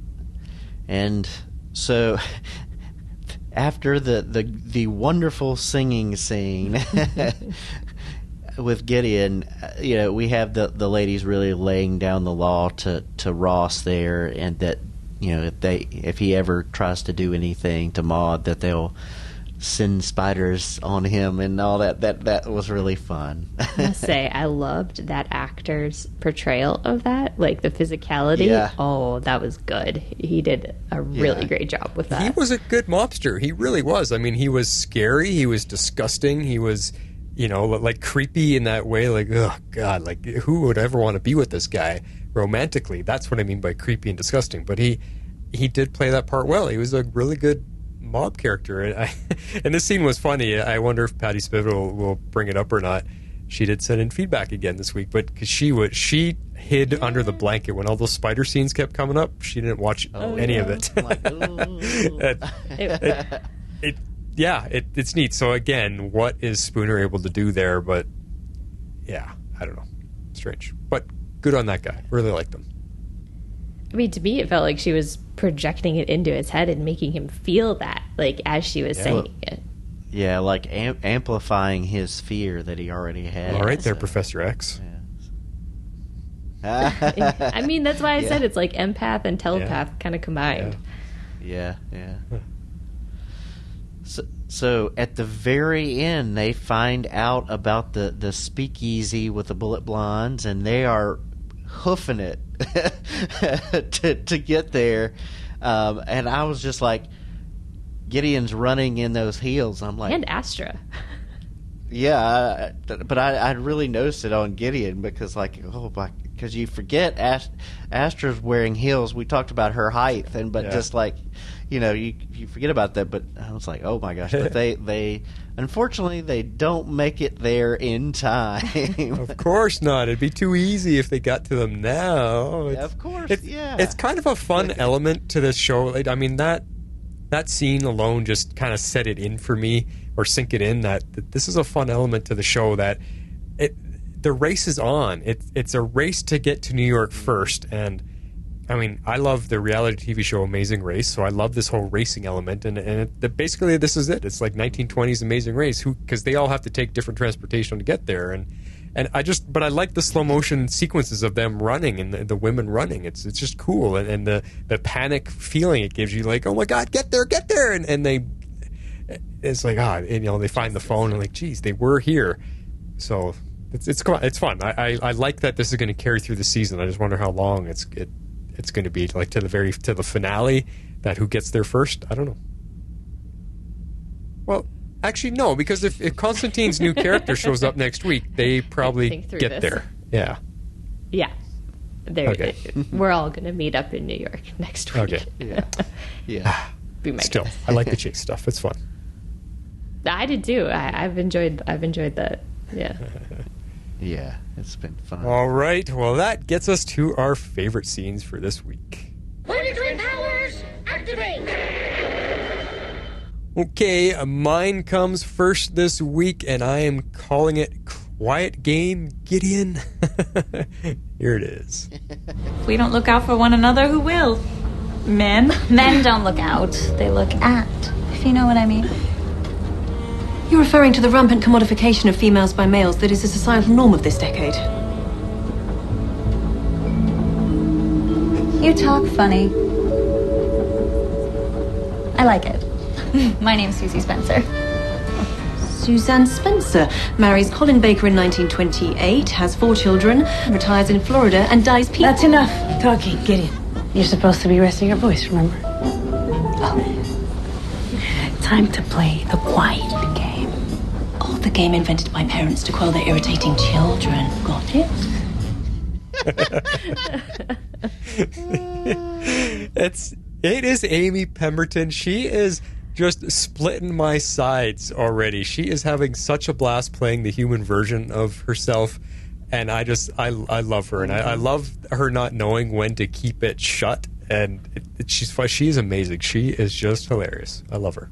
And so after the wonderful singing scene with Gideon, we have the ladies really laying down the law to Ross there, and that if he ever tries to do anything to Maude, that they'll send spiders on him and all that. That was really fun. I must say, I loved that actor's portrayal of that, like the physicality. Yeah. Oh, that was good. He did a really great job with that. He was a good mobster. He really was. I mean, he was scary. He was disgusting. He was, like creepy in that way. Like, oh God, like who would ever want to be with this guy romantically? That's what I mean by creepy and disgusting. But he did play that part well. He was a really good mob character. And this scene was funny. I wonder if Patty Spivot will bring it up or not. She did send in feedback again this week, but because she hid under the blanket when all those spider scenes kept coming up. She didn't watch any of it. It's neat. So again, what is Spooner able to do there? But yeah, I don't know. Strange, but good on that guy. Really liked him. I mean, to me, it felt like she was projecting it into his head and making him feel that, like, as she was saying it. Yeah, like amplifying his fear that he already had. All right there, Professor X. I mean, that's why I said it's like empath and telepath kind of combined. Yeah. So at the very end, they find out about the speakeasy with the bullet blondes, and they are hoofing it to get there. And I was just like, Gideon's running in those heels. I'm like, and Astra. Yeah, but I really noticed it on Gideon because, like, because you forget Astra's wearing heels. We talked about her height, just like, you forget about that. But I was like, oh my gosh! But they unfortunately they don't make it there in time. Of course not. It'd be too easy if they got to them now. Of course, It's kind of a fun element to this show. I mean, that scene alone just kind of set it in for me, or sink it in that this is a fun element to the show, that the race is on. It's a race to get to New York first. And I mean, I love the reality TV show Amazing Race, so I love this whole racing element. And basically this is it. It's like 1920s Amazing Race, because they all have to take different transportation to get there. But I like the slow motion sequences of them running and the women running. It's just cool, and the panic feeling it gives you, like, oh my God, get there, and it's like, they find the phone and like, geez, they were here. So it's fun. I like that this is going to carry through the season. I just wonder how long it's going to be, like to the finale. That who gets there first? I don't know. Well, actually, no, because if Constantine's new character shows up next week, they probably get there. Yeah. Yeah. Okay. We're all going to meet up in New York next week. Okay. Yeah. Be my Still, guess. I like the chase stuff. It's fun. I did too. I've enjoyed that. Yeah. Yeah, it's been fun. All right. Well, that gets us to our favorite scenes for this week. Planetary powers, activate! Okay, mine comes first this week, and I am calling it Quiet Game Gideon. Here it is. If we don't look out for one another, who will? Men? Men don't look out, they look at, if you know what I mean. You're referring to the rampant commodification of females by males that is a societal norm of this decade. You talk funny. I like it. My name's Susie Spencer. Suzanne Spencer marries Colin Baker in 1928, has 4 children, retires in Florida, and dies peacefully. That's enough talking, Gideon. You're supposed to be resting your voice, remember? Oh. Time to play the quiet game. Oh, the game invented by parents to quell their irritating children. Got it? It is Amy Pemberton. She is just splitting my sides already. She is having such a blast playing the human version of herself, and I love her, and I love her not knowing when to keep it shut. And she is amazing. She is just hilarious. I love her.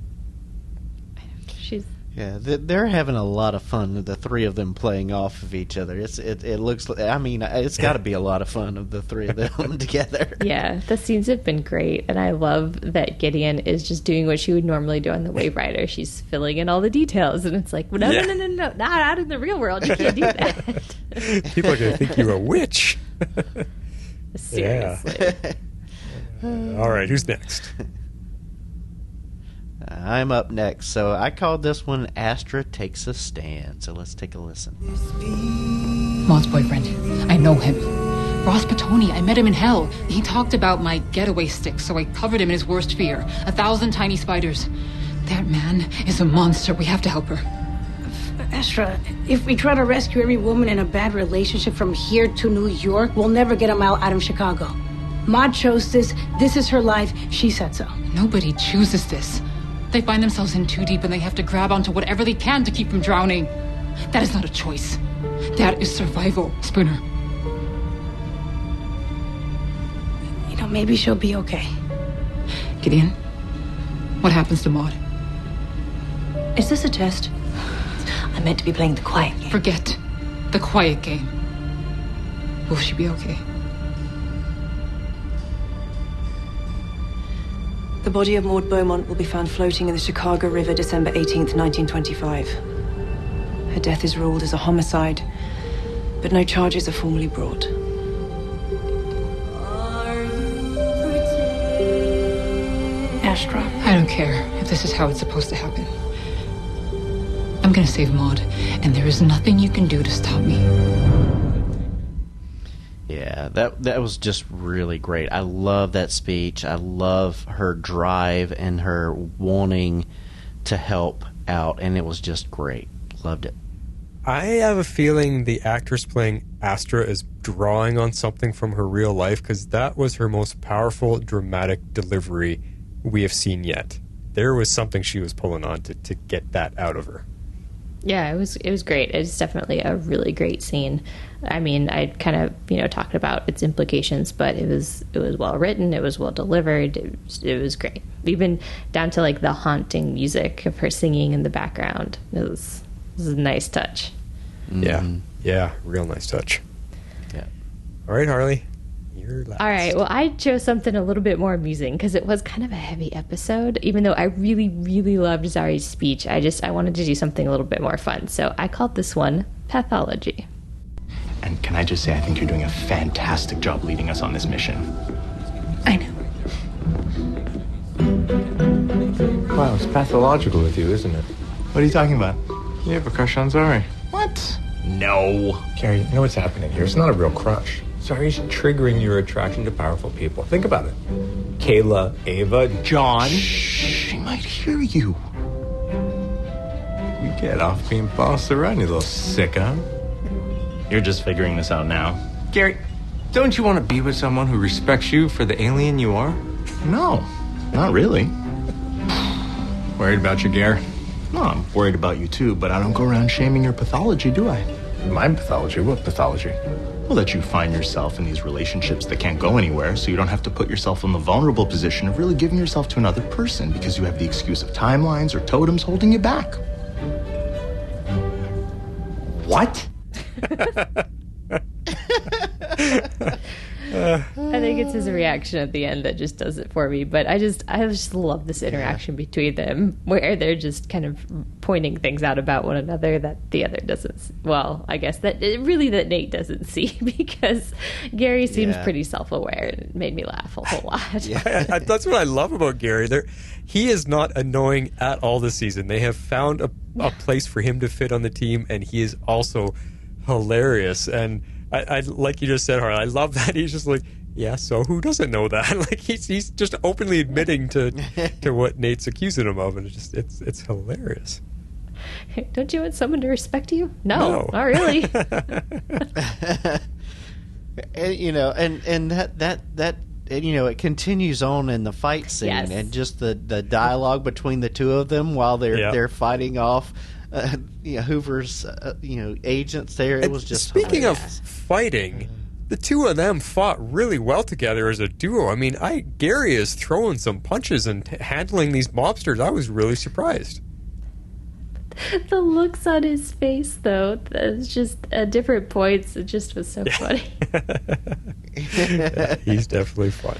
Yeah, they're having a lot of fun. The three of them playing off of each other. It looks. I mean, it's got to be a lot of fun of the three of them together. Yeah, the scenes have been great, and I love that Gideon is just doing what she would normally do on the Waverider. She's filling in all the details, and it's like, no, not out in the real world. You can't do that. People are going to think you're a witch. Seriously. All right, who's next? I'm up next. So I called this one Astra Takes a Stand. So let's take a listen. Maud's boyfriend. I know him. Ross Patoni. I met him in hell. He talked about my getaway stick, so I covered him in his worst fear. 1,000 tiny spiders. That man is a monster. We have to help her. Astra, if we try to rescue every woman in a bad relationship from here to New York, we'll never get a mile out of Chicago. Maud chose this. This is her life. She said so. Nobody chooses this. They find themselves in too deep and they have to grab onto whatever they can to keep from drowning. That is not a choice. That is survival, Spooner. You know, maybe she'll be okay. Gideon, what happens to Maud? Is this a test? I meant to be playing the quiet game. Forget the quiet game. Will she be okay? The body of Maud Beaumont will be found floating in the Chicago River December 18th, 1925. Her death is ruled as a homicide, but no charges are formally brought. Astra. I don't care if this is how it's supposed to happen. I'm gonna save Maud, and there is nothing you can do to stop me. Yeah, that was just really great. I love that speech. I love her drive and her wanting to help out, and it was just great. Loved it. I have a feeling the actress playing Astra is drawing on something from her real life, because that was her most powerful, dramatic delivery we have seen yet. There was something she was pulling on to get that out of her. Yeah, it was great. It's definitely a really great scene. I mean, I kind of talked about its implications, but it was well written. It was well delivered. It was great. Even down to like the haunting music of her singing in the background. It was a nice touch. Yeah, real nice touch. Yeah. All right, Harley, you're last. All right, well, I chose something a little bit more amusing because it was kind of a heavy episode. Even though I really, really loved Zari's speech, I wanted to do something a little bit more fun. So I called this one Pathology. And can I just say, I think you're doing a fantastic job leading us on this mission. I know. Wow, it's pathological with you, isn't it? What are you talking about? You have a crush on Zari. What? No. Gary, you know what's happening here? It's not a real crush. Zari's triggering your attraction to powerful people. Think about it. Kayla, Ava, John. Shh, she might hear you. You get off being bossed around, you little sicko. You're just figuring this out now. Gary, don't you want to be with someone who respects you for the alien you are? No, not really. Worried about you, Gary? No, I'm worried about you too, but I don't go around shaming your pathology, do I? My pathology? What pathology? Well, that you find yourself in these relationships that can't go anywhere, so you don't have to put yourself in the vulnerable position of really giving yourself to another person because you have the excuse of timelines or totems holding you back. What? I think it's his reaction at the end that just does it for me. But I just love this interaction between them, where they're just kind of pointing things out about one another that the other doesn't. Well, I guess that Nate doesn't see, because Gary seems pretty self-aware, and it made me laugh a whole lot. Yeah, that's what I love about Gary. He is not annoying at all this season. They have found a place for him to fit on the team, and he is also hilarious. And I like you just said, Harlan, I love that he's just like, yeah, so who doesn't know that? Like he's just openly admitting to what Nate's accusing him of, and it's hilarious. Don't you want someone to respect you? No. Not really. and that it continues on in the fight scene, and just the dialogue between the two of them while they're fighting off Hoover's agents there. It was just speaking hilarious. Of fighting, the two of them fought really well together as a duo. I mean, Gary is throwing some punches and handling these mobsters. I was really surprised. The looks on his face, though, it's just at different points. It just was so funny. He's definitely fun.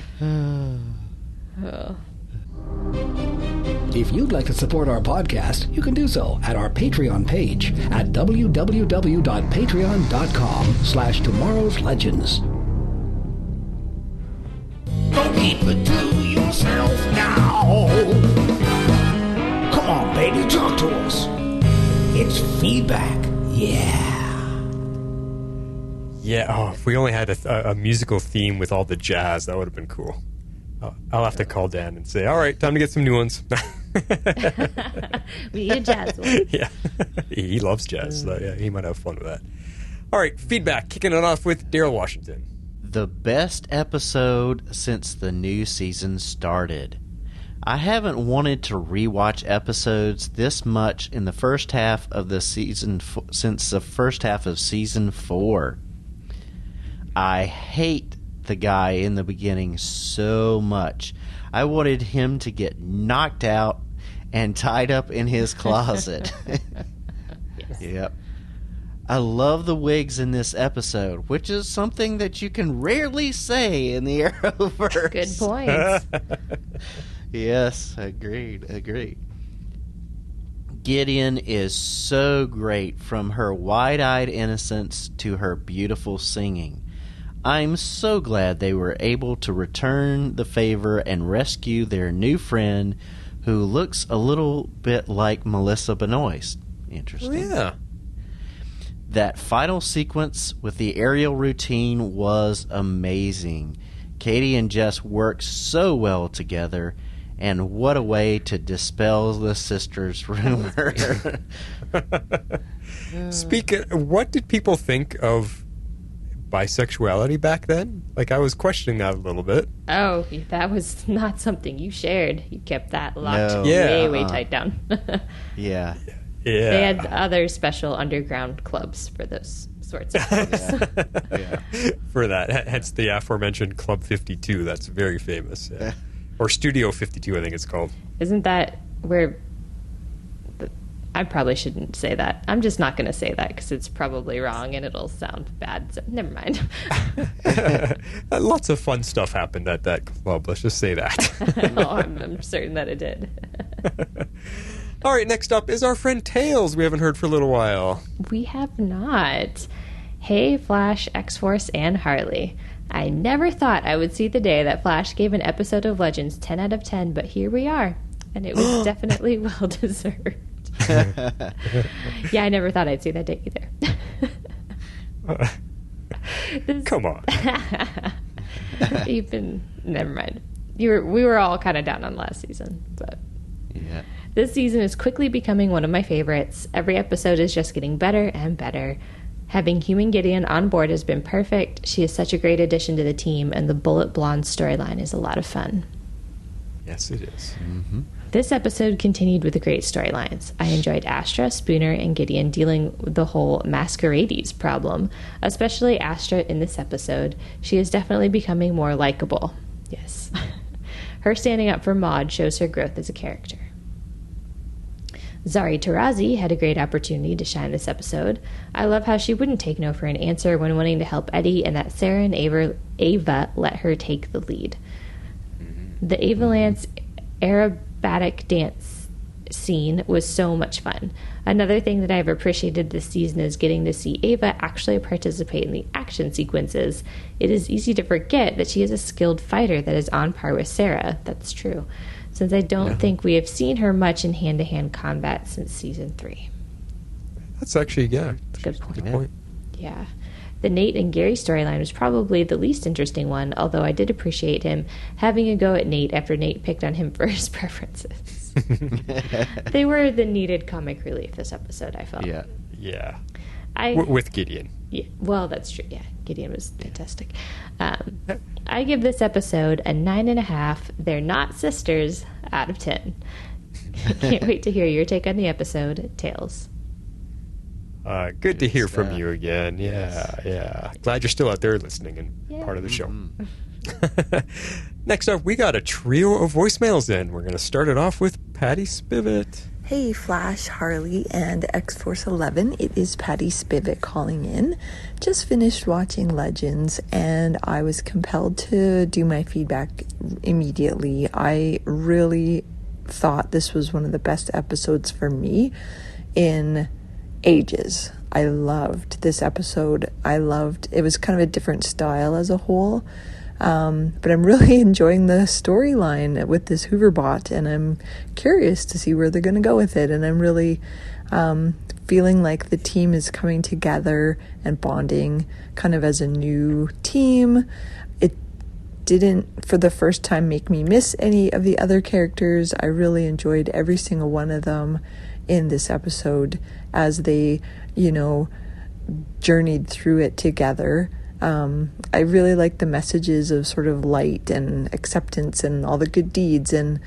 If you'd like to support our podcast, you can do so at our Patreon page at www.patreon.com/tomorrowslegends. Don't keep it to yourself now. Come on, baby, talk to us. It's feedback. Yeah, if we only had a musical theme with all the jazz, that would have been cool. I'll have to call Dan and say, all right, time to get some new ones. We need a jazz one. Yeah, he loves jazz, so yeah, he might have fun with that. All right, feedback, kicking it off with Daryl Washington. The best episode since the new season started. I haven't wanted to rewatch episodes this much in the first half of the season since the first half of season 4. I hate the guy in the beginning so much. I wanted him to get knocked out and tied up in his closet. Yes. Yep. I love the wigs in this episode, which is something that you can rarely say in the Arrowverse. Good point. Yes, agreed. Gideon is so great, from her wide-eyed innocence to her beautiful singing. I'm so glad they were able to return the favor and rescue their new friend who looks a little bit like Melissa Benoist. Interesting. Oh, yeah. That final sequence with the aerial routine was amazing. Katie and Jess worked so well together, and what a way to dispel the sisters' rumor. What did people think of bisexuality back then? Like, I was questioning that a little bit. Oh, that was not something you shared. You kept that locked way tight down. Yeah. Yeah. They had other special underground clubs for those sorts of things. For that. Hence the aforementioned Club 52. That's very famous. Yeah. Or Studio 52, I think it's called. Isn't that where... I probably shouldn't say that. I'm just not going to say that because it's probably wrong and it'll sound bad. So never mind. Lots of fun stuff happened at that club. Let's just say that. Oh, I'm certain that it did. All right, next up is our friend Tails. We haven't heard for a little while. We have not. Hey, Flash, X-Force, and Harley. I never thought I would see the day that Flash gave an episode of Legends 10 out of 10, but here we are. And it was definitely well-deserved. Yeah, I never thought I'd see that day either. Come on. Never mind. We were all kind of down on last season, but yeah. This season is quickly becoming one of my favorites. Every episode is just getting better and better. Having Human Gideon on board has been perfect. She is such a great addition to the team, and the Bullet Blonde storyline is a lot of fun. Yes, it is. Mm-hmm. This episode continued with the great storylines. I enjoyed Astra, Spooner, and Gideon dealing with the whole masquerades problem, especially Astra in this episode. She is definitely becoming more likable. Yes. Her standing up for Maud shows her growth as a character. Zari Tarazi had a great opportunity to shine this episode. I love how she wouldn't take no for an answer when wanting to help Eddie, and that Sarah and Ava let her take the lead. The Avalance aerobatic dance scene was so much fun. Another thing that I've appreciated this season is getting to see Ava actually participate in the action sequences. It is easy to forget that she is a skilled fighter that is on par with Sarah. That's true. Since I don't think we have seen her much in hand-to-hand combat since season 3. That's actually, Good point. Yeah. The Nate and Gary storyline was probably the least interesting one, although I did appreciate him having a go at Nate after Nate picked on him for his preferences. They were the needed comic relief this episode, I felt. Yeah. With Gideon. Yeah, well, that's true. Yeah, Gideon was fantastic. I give this episode a 9.5. They're not sisters out of 10. Can't wait to hear your take on the episode, Tails. Good to hear from you again. Yeah. Glad you're still out there listening and part of the show. Next up, we got a trio of voicemails in. We're going to start it off with Patty Spivot. Hey, Flash, Harley, and X-Force 11. It is Patty Spivot calling in. Just finished watching Legends, and I was compelled to do my feedback immediately. I really thought this was one of the best episodes for me in ages. I loved this episode. It was kind of a different style as a whole. But I'm really enjoying the storyline with this Hooverbot, and I'm curious to see where they're going to go with it. And I'm really feeling like the team is coming together and bonding kind of as a new team. It didn't, for the first time, make me miss any of the other characters. I really enjoyed every single one of them in this episode as they, journeyed through it together. I really like the messages of sort of light and acceptance and all the good deeds, and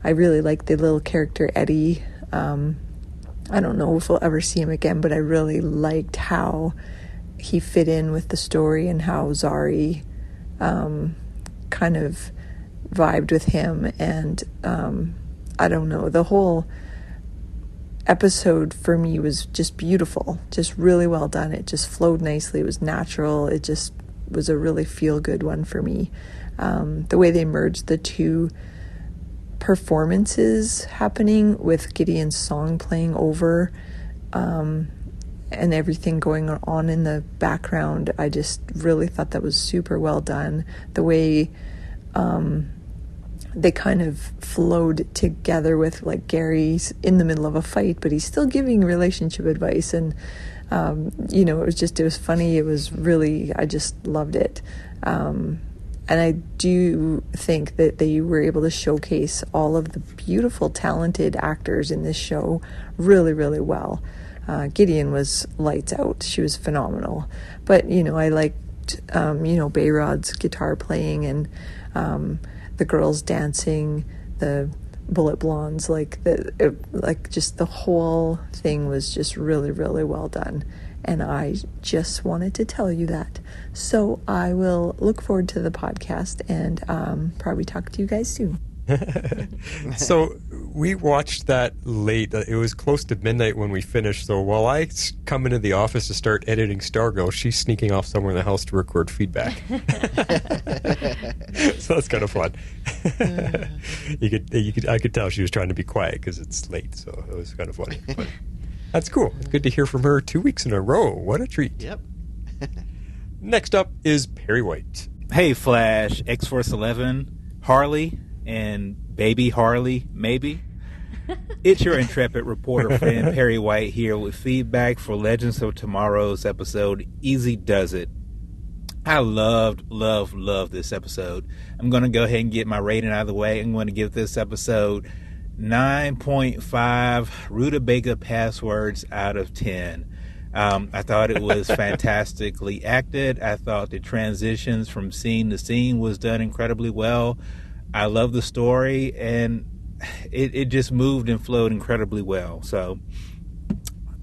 I really like the little character Eddie. I don't know if we'll ever see him again, but I really liked how he fit in with the story and how Zari kind of vibed with him, and I don't know, the whole episode for me was just beautiful, just really well done. It just flowed nicely. It was natural. It just was a really feel-good one for me. The way they merged the two performances happening with Gideon's song playing over, and everything going on in the background. I just really thought that was super well done. The way they kind of flowed together with, like, Gary's in the middle of a fight, but he's still giving relationship advice. And, it was funny. It was really, I just loved it. And I do think that they were able to showcase all of the beautiful, talented actors in this show really, really well. Gideon was lights out. She was phenomenal. But, I liked, Bayrod's guitar playing and the girls dancing, the Bullet Blondes, just the whole thing was just really, really well done. And I just wanted to tell you that. So I will look forward to the podcast and probably talk to you guys soon. So we watched that late. It was close to midnight when we finished. So while I come into the office to start editing Stargirl, she's sneaking off somewhere in the house to record feedback. So that's kind of fun. I could tell she was trying to be quiet because it's late. So it was kind of funny. But that's cool. It's good to hear from her 2 weeks in a row. What a treat. Yep. Next up is Perry White. Hey, Flash, X-Force 11, Harley, and Baby Harley, maybe. It's your intrepid reporter friend Perry White here with feedback for Legends of Tomorrow's episode, Easy Does It. I loved this episode. I'm going to go ahead and get my rating out of the way. I'm going to give this episode 9.5 rutabaga passwords out of 10. I thought it was fantastically acted. I thought the transitions from scene to scene was done incredibly well. I love the story, and it just moved and flowed incredibly well. So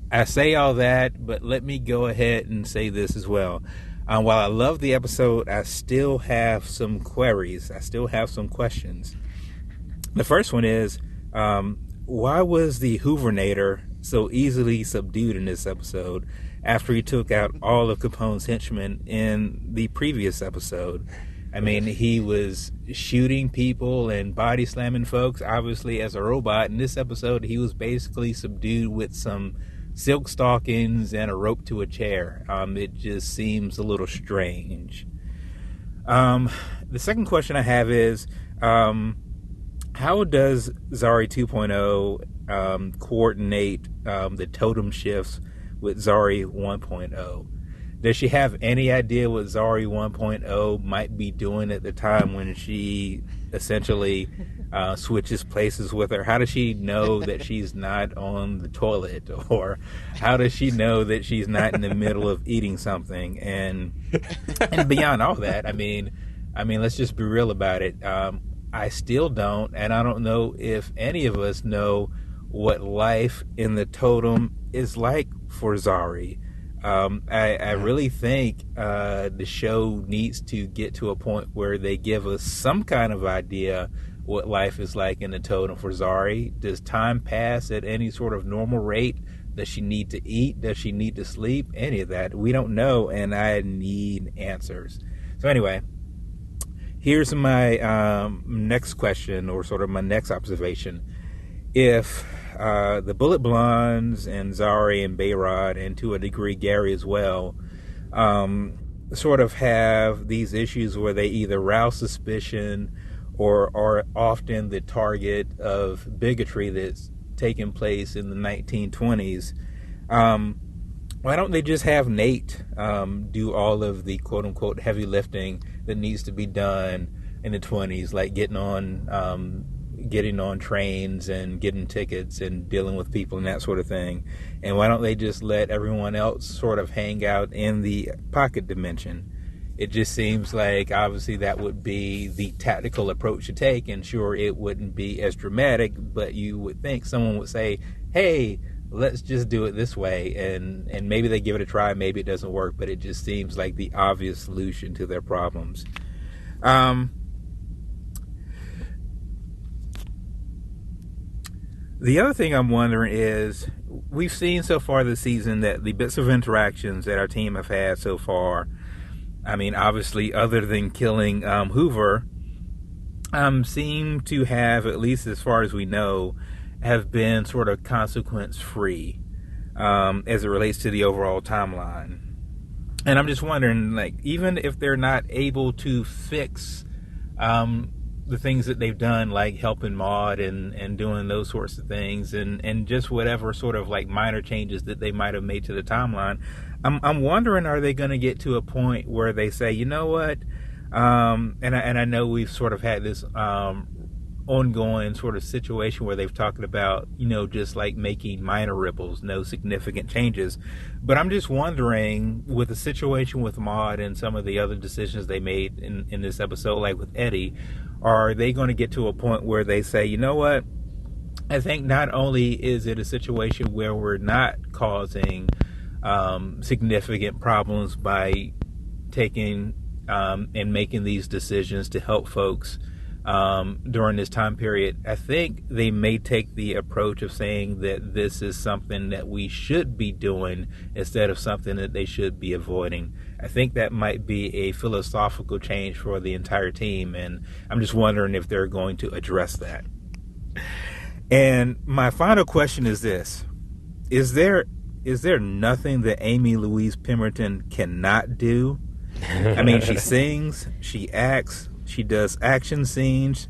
I say all that, but let me go ahead and say this as well. While I love the episode, I still have some queries. I still have some questions. The first one is, why was the Hoovernator so easily subdued in this episode after he took out all of Capone's henchmen in the previous episode? I mean, he was shooting people and body slamming folks, obviously, as a robot. In this episode, he was basically subdued with some silk stockings and a rope to a chair. It just seems a little strange. The second question I have is, how does Zari 2.0 coordinate the totem shifts with Zari 1.0? Does she have any idea what Zari 1.0 might be doing at the time when she essentially switches places with her? How does she know that she's not on the toilet? Or how does she know that she's not in the middle of eating something? And beyond all that, I mean, let's just be real about it. I still don't, and I don't know if any of us know what life in the totem is like for Zari. I really think the show needs to get to a point where they give us some kind of idea what life is like in the totem for Zari. Does time pass at any sort of normal rate? Does she need to eat? Does she need to sleep? Any of that. We don't know, and I need answers. So anyway, here's my next question, or sort of my next observation. If the Bullet Blondes and Zari and Bayrod, and to a degree Gary as well, sort of have these issues where they either rouse suspicion or are often the target of bigotry that's taking place in the 1920s, why don't they just have Nate do all of the quote-unquote heavy lifting that needs to be done in the 20s, like getting on trains and getting tickets and dealing with people and that sort of thing? And why don't they just let everyone else sort of hang out in the pocket dimension? It just seems like obviously that would be the tactical approach to take, and sure, it wouldn't be as dramatic, but you would think someone would say, hey, let's just do it this way, and maybe they give it a try, maybe it doesn't work, but it just seems like the obvious solution to their problems. The other thing I'm wondering is, we've seen so far this season that the bits of interactions that our team have had so far, I mean, obviously, other than killing Hoover, seem to have, at least as far as we know, have been sort of consequence-free. as it relates to the overall timeline. And I'm just wondering, like, even if they're not able to fix the things that they've done, like helping Maud and doing those sorts of things, and just whatever sort of like minor changes that they might have made to the timeline, I'm wondering, are they going to get to a point where they say, you know what, and I know we've sort of had this ongoing sort of situation where they've talked about, just like making minor ripples, no significant changes. But I'm just wondering, with the situation with Maud and some of the other decisions they made in this episode, like with Eddie, are they going to get to a point where they say, you know what, I think not only is it a situation where we're not causing significant problems by taking and making these decisions to help folks during this time period, I think they may take the approach of saying that this is something that we should be doing instead of something that they should be avoiding. I think that might be a philosophical change for the entire team, and I'm just wondering if they're going to address that. And my final question is this: Is there nothing that Amy Louise Pemberton cannot do? I mean, she sings, she acts, she does action scenes.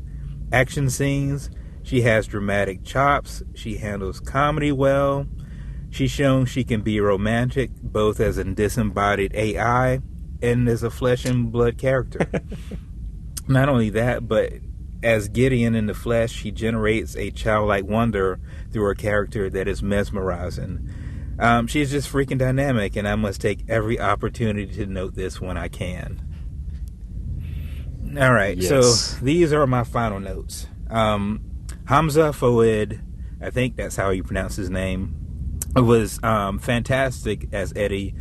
She has dramatic chops. She handles comedy well. She's shown she can be romantic, both as a disembodied AI and as a flesh and blood character. Not only that, but as Gideon in the flesh, she generates a childlike wonder through her character that is mesmerizing. She's just freaking dynamic, and I must take every opportunity to note this when I can. All right, yes. So these are my final notes. Hamza Fouad, I think that's how you pronounce his name, was fantastic as Eddie,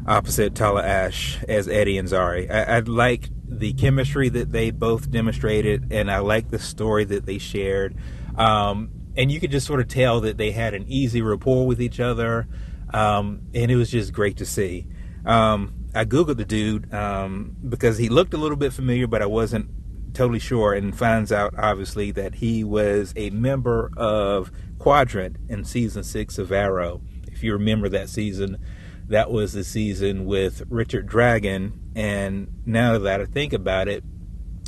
opposite Tala Ash as Eddie and Zari. I liked the chemistry that they both demonstrated, and I liked the story that they shared. And you could just sort of tell that they had an easy rapport with each other, and it was just great to see. I Googled the dude because he looked a little bit familiar, but I wasn't totally sure, and finds out, obviously, that he was a member of Quadrant in Season 6 of Arrow. If you remember that season, that was the season with Richard Dragon, and now that I think about it,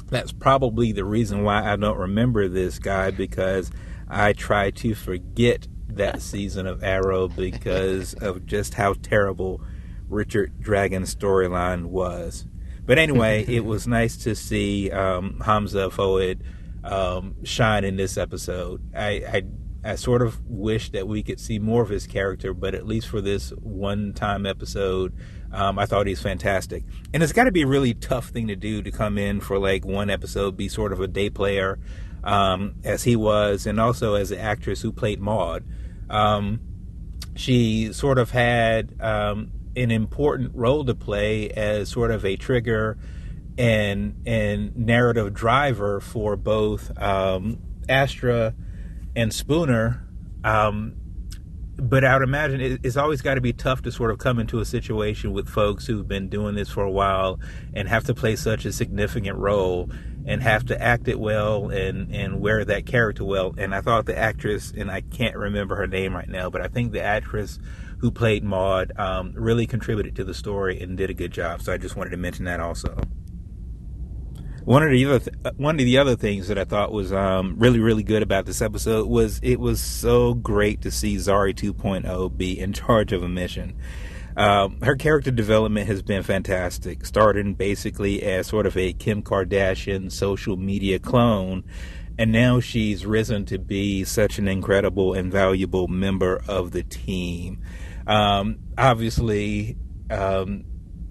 that's probably the reason why I don't remember this guy, because I try to forget that season of Arrow because of just how terrible Richard Dragon's storyline was. But anyway, it was nice to see Hamza Fouad shine in this episode. I sort of wish that we could see more of his character, but at least for this one-time episode, I thought he's fantastic. And it's got to be a really tough thing to do, to come in for like one episode, be sort of a day player, as he was, and also as the actress who played Maud. She sort of had an important role to play as sort of a trigger and narrative driver for both Astra and Spooner. But I would imagine it's always got to be tough to sort of come into a situation with folks who've been doing this for a while and have to play such a significant role and have to act it well and wear that character well. And I thought the actress, and I can't remember her name right now, but I think the actress who played Maud really contributed to the story and did a good job. So I just wanted to mention that also. One of the other things that I thought was really, really good about this episode was it was so great to see Zari 2.0 be in charge of a mission. Her character development has been fantastic, starting basically as sort of a Kim Kardashian social media clone, and now she's risen to be such an incredible and valuable member of the team. Obviously,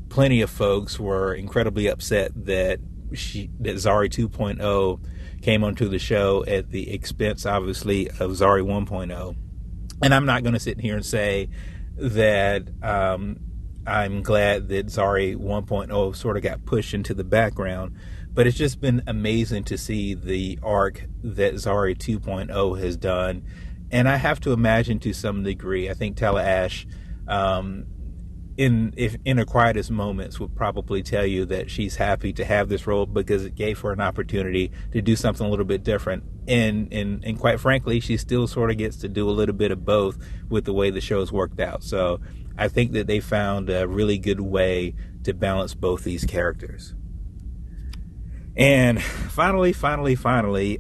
plenty of folks were incredibly upset that Zari 2.0 came onto the show at the expense, obviously, of Zari 1.0. And I'm not going to sit here and say that I'm glad that Zari 1.0 sort of got pushed into the background, but it's just been amazing to see the arc that Zari 2.0 has done. And I have to imagine, to some degree, I think Tala Ash in her quietest moments, would probably tell you that she's happy to have this role because it gave her an opportunity to do something a little bit different. And quite frankly, she still sort of gets to do a little bit of both with the way the show's worked out. So I think that they found a really good way to balance both these characters. And finally,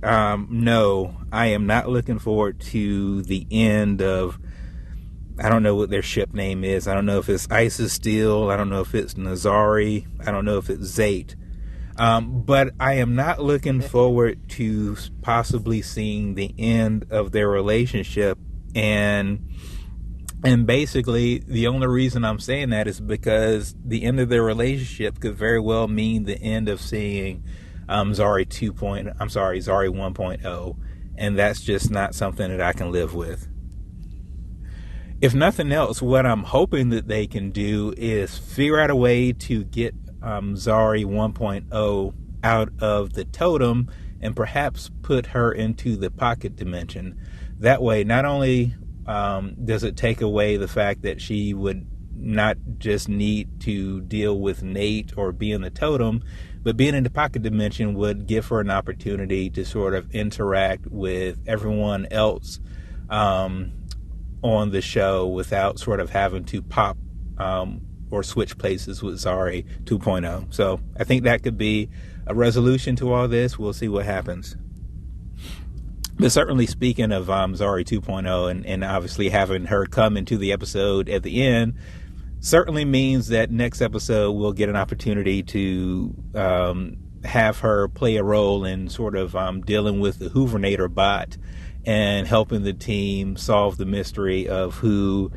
no, I am not looking forward to the end of, I don't know what their ship name is. I don't know if it's Isis Steel. I don't know if it's Nazari. I don't know if it's Zate. But I am not looking forward to possibly seeing the end of their relationship. And basically, the only reason I'm saying that is because the end of their relationship could very well mean the end of seeing Zari 1.0. And that's just not something that I can live with. If nothing else, what I'm hoping that they can do is figure out a way to get Zari 1.0 out of the totem and perhaps put her into the pocket dimension. That way, not only does it take away the fact that she would not just need to deal with Nate or be in the totem, but being in the pocket dimension would give her an opportunity to sort of interact with everyone else on the show without sort of having to pop or switch places with Zari 2.0. So I think that could be a resolution to all this. We'll see what happens. But certainly, speaking of Zari 2.0 and obviously having her come into the episode at the end, certainly means that next episode we'll get an opportunity to have her play a role in sort of dealing with the Hoovernator bot and helping the team solve the mystery of who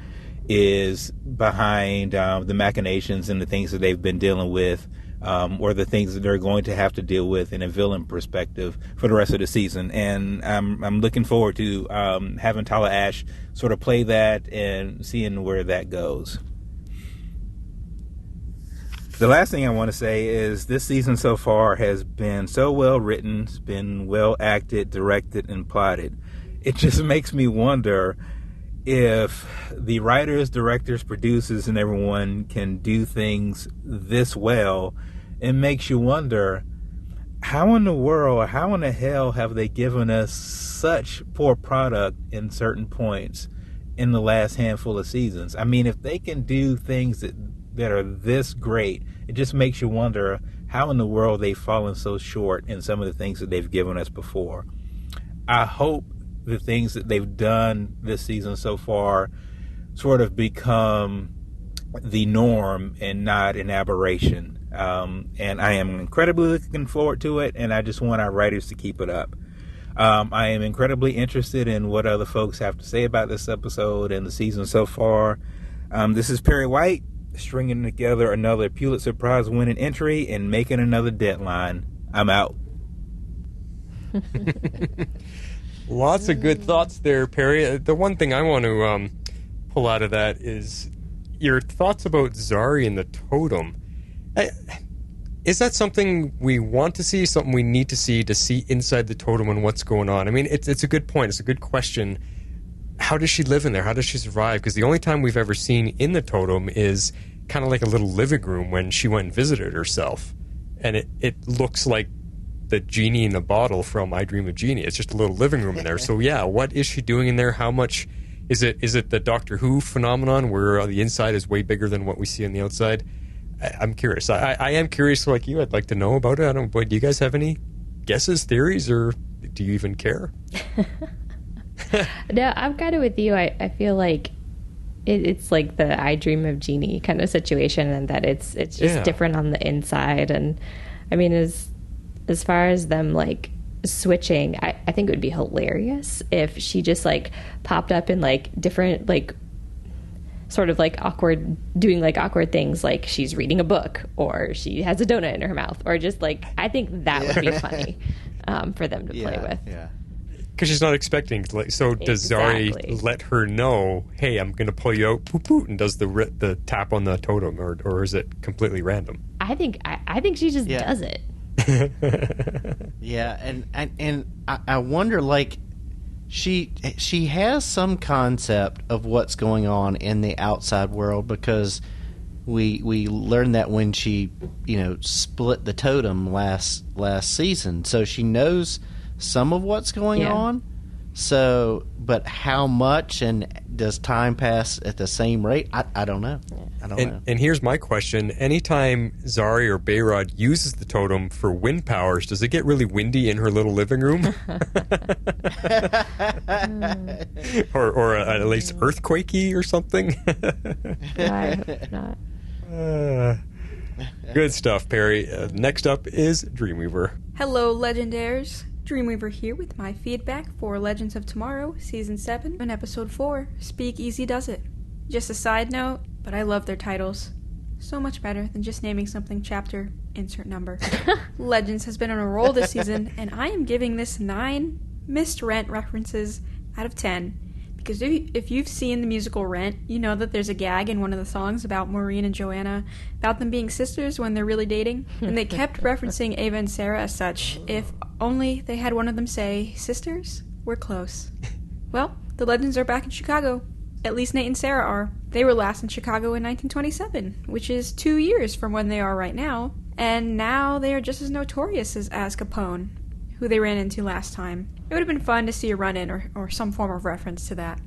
is behind the machinations and the things that they've been dealing with, or the things that they're going to have to deal with in a villain perspective for the rest of the season. And I'm looking forward to having Tala Ash sort of play that and seeing where that goes. The last thing I want to say is this season so far has been so well written, it's been well acted, directed, and plotted. It just makes me wonder if the writers, directors, producers, and everyone can do things this well. It makes you wonder, how in the world, how in the hell have they given us such poor product in certain points in the last handful of seasons? I mean, if they can do things that are this great, it just makes you wonder how in the world they've fallen so short in some of the things that they've given us before. I hope the things that they've done this season so far sort of become the norm and not an aberration. And I am incredibly looking forward to it, and I just want our writers to keep it up. I am incredibly interested in what other folks have to say about this episode and the season so far. This is Perry White, stringing together another Pulitzer Prize winning entry and making another deadline. I'm out. Lots of good thoughts there, Perry. The one thing I want to pull out of that is your thoughts about Zari and the totem. Is that something we want to see, something we need to see inside the totem and what's going on? I mean, it's a good point. It's a good question. How does she live in there? How does she survive? Because the only time we've ever seen in the totem is kind of like a little living room when she went and visited herself. And it looks like the genie in the bottle from I Dream of Jeannie. It's just a little living room in there. So yeah, what is she doing in there? How much is it the Doctor Who phenomenon where the inside is way bigger than what we see on the outside? I'm curious. I am curious like you. I'd like to know about it. Do you guys have any guesses, theories, or do you even care? No, I'm kind of with you. I feel like it's like the I Dream of Jeannie kind of situation, and that it's just different on the inside. And I mean, as far as them like switching, I think it would be hilarious if she just like popped up in like different like sort of like doing awkward things, like she's reading a book or she has a donut in her mouth, or just like, I think that would be funny for them to play with. Yeah. Because she's not expecting. So does Zari let her know, hey, I'm going to pull you out, poop, poop, and does the tap on the totem, or is it completely random? I think she just does it. Yeah, and I wonder, like, she has some concept of what's going on in the outside world, because we learned that when she, split the totem last season. So she knows some of what's going on. So, but how much, and does time pass at the same rate? I don't know. I don't know. And here's my question. Anytime Zari or Behrad uses the totem for wind powers, does it get really windy in her little living room? or at least earthquakey or something? I hope not. Good stuff, Perry. Next up is Dreamweaver. Hello, Legendaires. Dreamweaver here with my feedback for Legends of Tomorrow, Season 7 and Episode 4, Speakeasy Does It. Just a side note, but I love their titles. So much better than just naming something chapter, insert number. Legends has been on a roll this season, and I am giving this 9 missed Rent references out of 10. Because if you've seen the musical Rent, you know that there's a gag in one of the songs about Maureen and Joanna, about them being sisters when they're really dating. And they kept referencing Ava and Sarah as such. If only they had one of them say, "Sisters, we're close." Well, the Legends are back in Chicago. At least Nate and Sarah are. They were last in Chicago in 1927, which is 2 years from when they are right now. And now they are just as notorious as Capone, who they ran into last time. It would have been fun to see a run-in or some form of reference to that.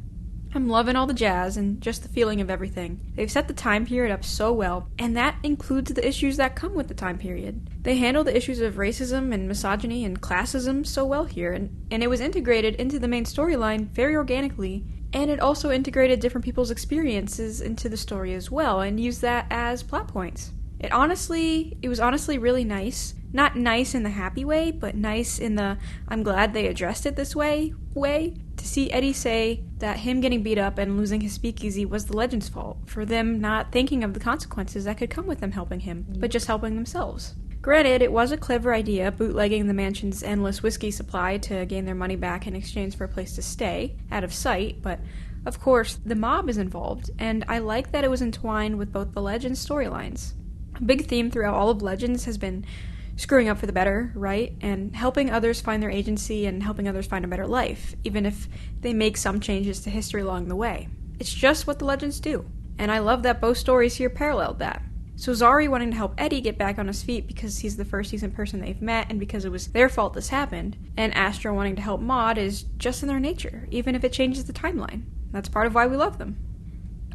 I'm loving all the jazz and just the feeling of everything. They've set the time period up so well, and that includes the issues that come with the time period. They handle the issues of racism and misogyny and classism so well here, and it was integrated into the main storyline very organically, and it also integrated different people's experiences into the story as well, and used that as plot points. It was honestly really nice. Not nice in the happy way, but nice in the I'm glad they addressed it this way, to see Eddie say that him getting beat up and losing his speakeasy was the Legends' fault, for them not thinking of the consequences that could come with them helping him, but just helping themselves. Granted, it was a clever idea, bootlegging the mansion's endless whiskey supply to gain their money back in exchange for a place to stay, out of sight, but of course, the mob is involved, and I like that it was entwined with both the Legends storylines. A big theme throughout all of Legends has been screwing up for the better, right? And helping others find their agency and helping others find a better life, even if they make some changes to history along the way. It's just what the Legends do. And I love that both stories here paralleled that. So Zari wanting to help Eddie get back on his feet because he's the first decent person they've met and because it was their fault this happened, and Astra wanting to help Maud is just in their nature, even if it changes the timeline. That's part of why we love them.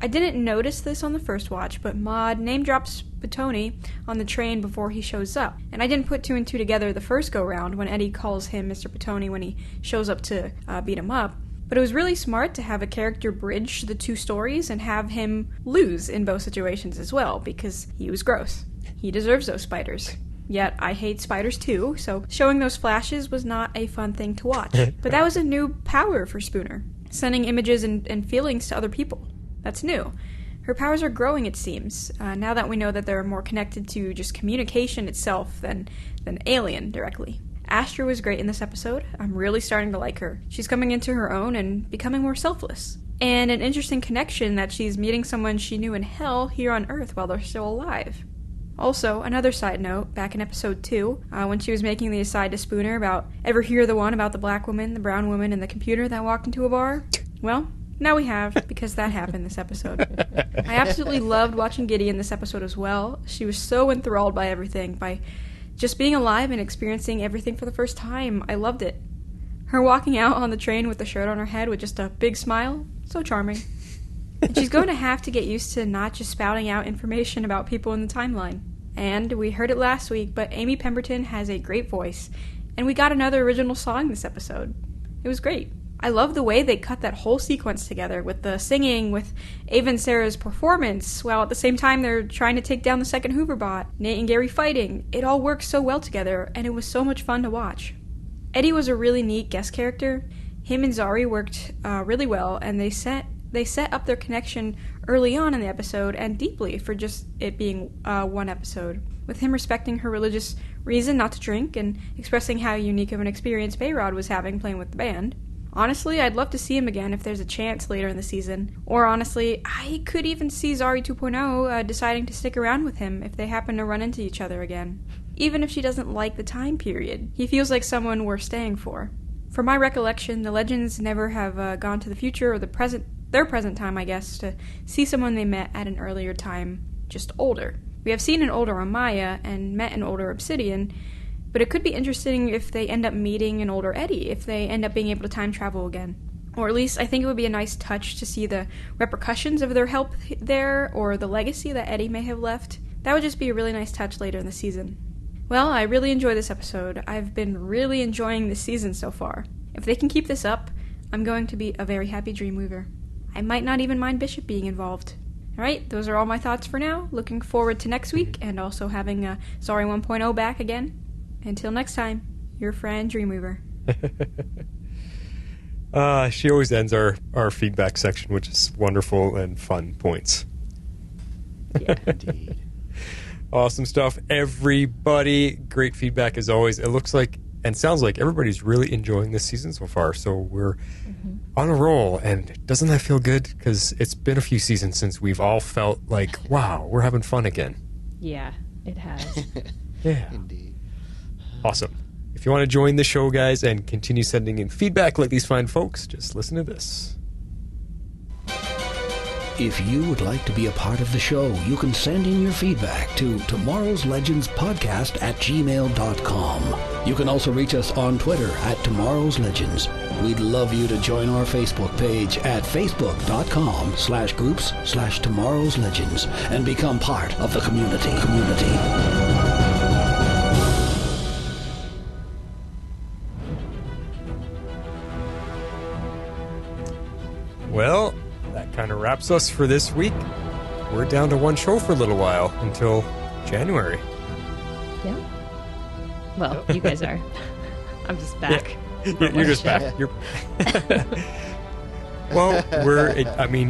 I didn't notice this on the first watch, but Maud name drops Petoni on the train before he shows up. And I didn't put 2 and 2 together the first go-round when Eddie calls him Mr. Petoni when he shows up to beat him up. But it was really smart to have a character bridge the 2 stories and have him lose in both situations as well, because he was gross. He deserves those spiders. Yet I hate spiders too, so showing those flashes was not a fun thing to watch. But that was a new power for Spooner, sending images and feelings to other people. That's new. Her powers are growing, it seems, now that we know that they're more connected to just communication itself than alien directly. Astra was great in this episode. I'm really starting to like her. She's coming into her own and becoming more selfless. And an interesting connection that she's meeting someone she knew in hell here on Earth while they're still alive. Also, another side note, back in episode 2, when she was making the aside to Spooner about, ever hear the one about the black woman, the brown woman, and the computer that walked into a bar? Well, now we have, because that happened this episode. I absolutely loved watching Giddy in this episode as well. She was so enthralled by everything, by just being alive and experiencing everything for the first time. I loved it. Her walking out on the train with the shirt on her head with just a big smile, so charming. And she's going to have to get used to not just spouting out information about people in the timeline. And we heard it last week, but Amy Pemberton has a great voice, and we got another original song this episode. It was great. I love the way they cut that whole sequence together with the singing, with Ava and Sarah's performance, while at the same time they're trying to take down the second Hooverbot, Nate and Gary fighting. It all works so well together, and it was so much fun to watch. Eddie was a really neat guest character. Him and Zari worked really well, and they set up their connection early on in the episode and deeply for just it being one episode, with him respecting her religious reason not to drink and expressing how unique of an experience Behrad was having playing with the band. Honestly, I'd love to see him again if there's a chance later in the season. Or honestly, I could even see Zari 2.0 deciding to stick around with him if they happen to run into each other again. Even if she doesn't like the time period, he feels like someone worth staying for. From my recollection, the Legends never have gone to the future or their present time, I guess, to see someone they met at an earlier time. just older. We have seen an older Amaya and met an older Obsidian, but it could be interesting if they end up meeting an older Eddie, if they end up being able to time travel again. Or at least I think it would be a nice touch to see the repercussions of their help there, or the legacy that Eddie may have left. That would just be a really nice touch later in the season. Well, I really enjoyed this episode. I've been really enjoying this season so far. If they can keep this up, I'm going to be a very happy Dreamweaver. I might not even mind Bishop being involved. Alright, those are all my thoughts for now. Looking forward to next week, and also having Zari 1.0 back again. Until next time, your friend Dreamweaver. She always ends our feedback section, which is wonderful and fun points. Yeah, indeed. Awesome stuff, everybody. Great feedback as always. It looks like and sounds like everybody's really enjoying this season so far. So we're on a roll, and doesn't that feel good? Because it's been a few seasons since we've all felt like, wow, we're having fun again. Yeah, it has. Yeah. Indeed. Awesome. If you want to join the show, guys, and continue sending in feedback like these fine folks, just listen to this. If you would like to be a part of the show, you can send in your feedback to tomorrowslegendspodcast@gmail.com. You can also reach us on Twitter @tomorrowslegends. We'd love you to join our Facebook page at facebook.com/groups/tomorrowslegends and become part of the community. Well, that kind of wraps us for this week. We're down to one show for a little while until January. Yeah. Well, you guys are. I'm just back. Yeah. You're just back. Well, we're,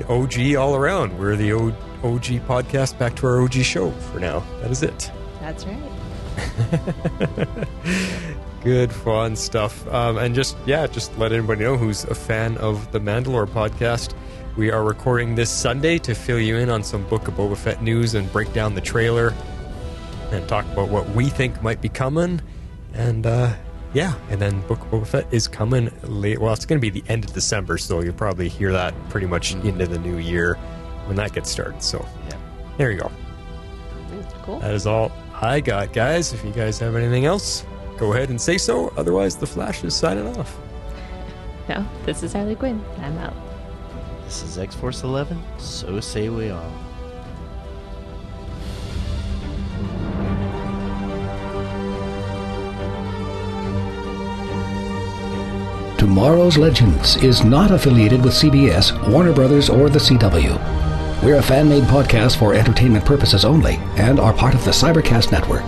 OG all around. We're the OG podcast, back to our OG show for now. That is it. That's right. Good fun stuff. And just let anybody know who's a fan of the Mandalore podcast. We are recording this Sunday to fill you in on some Book of Boba Fett news and break down the trailer and talk about what we think might be coming. And and then Book of Boba Fett is coming late. Well, it's going to be the end of December, so you'll probably hear that pretty much into the new year when that gets started. So there you go. Cool. That is all I got, guys. If you guys have anything else, go ahead and say so. Otherwise, the Flash is signing off. No, this is Harley Quinn. I'm out. This is X-Force 11. So say we all. Tomorrow's Legends is not affiliated with CBS, Warner Brothers, or the CW. We're a fan-made podcast for entertainment purposes only and are part of the Cybercast Network.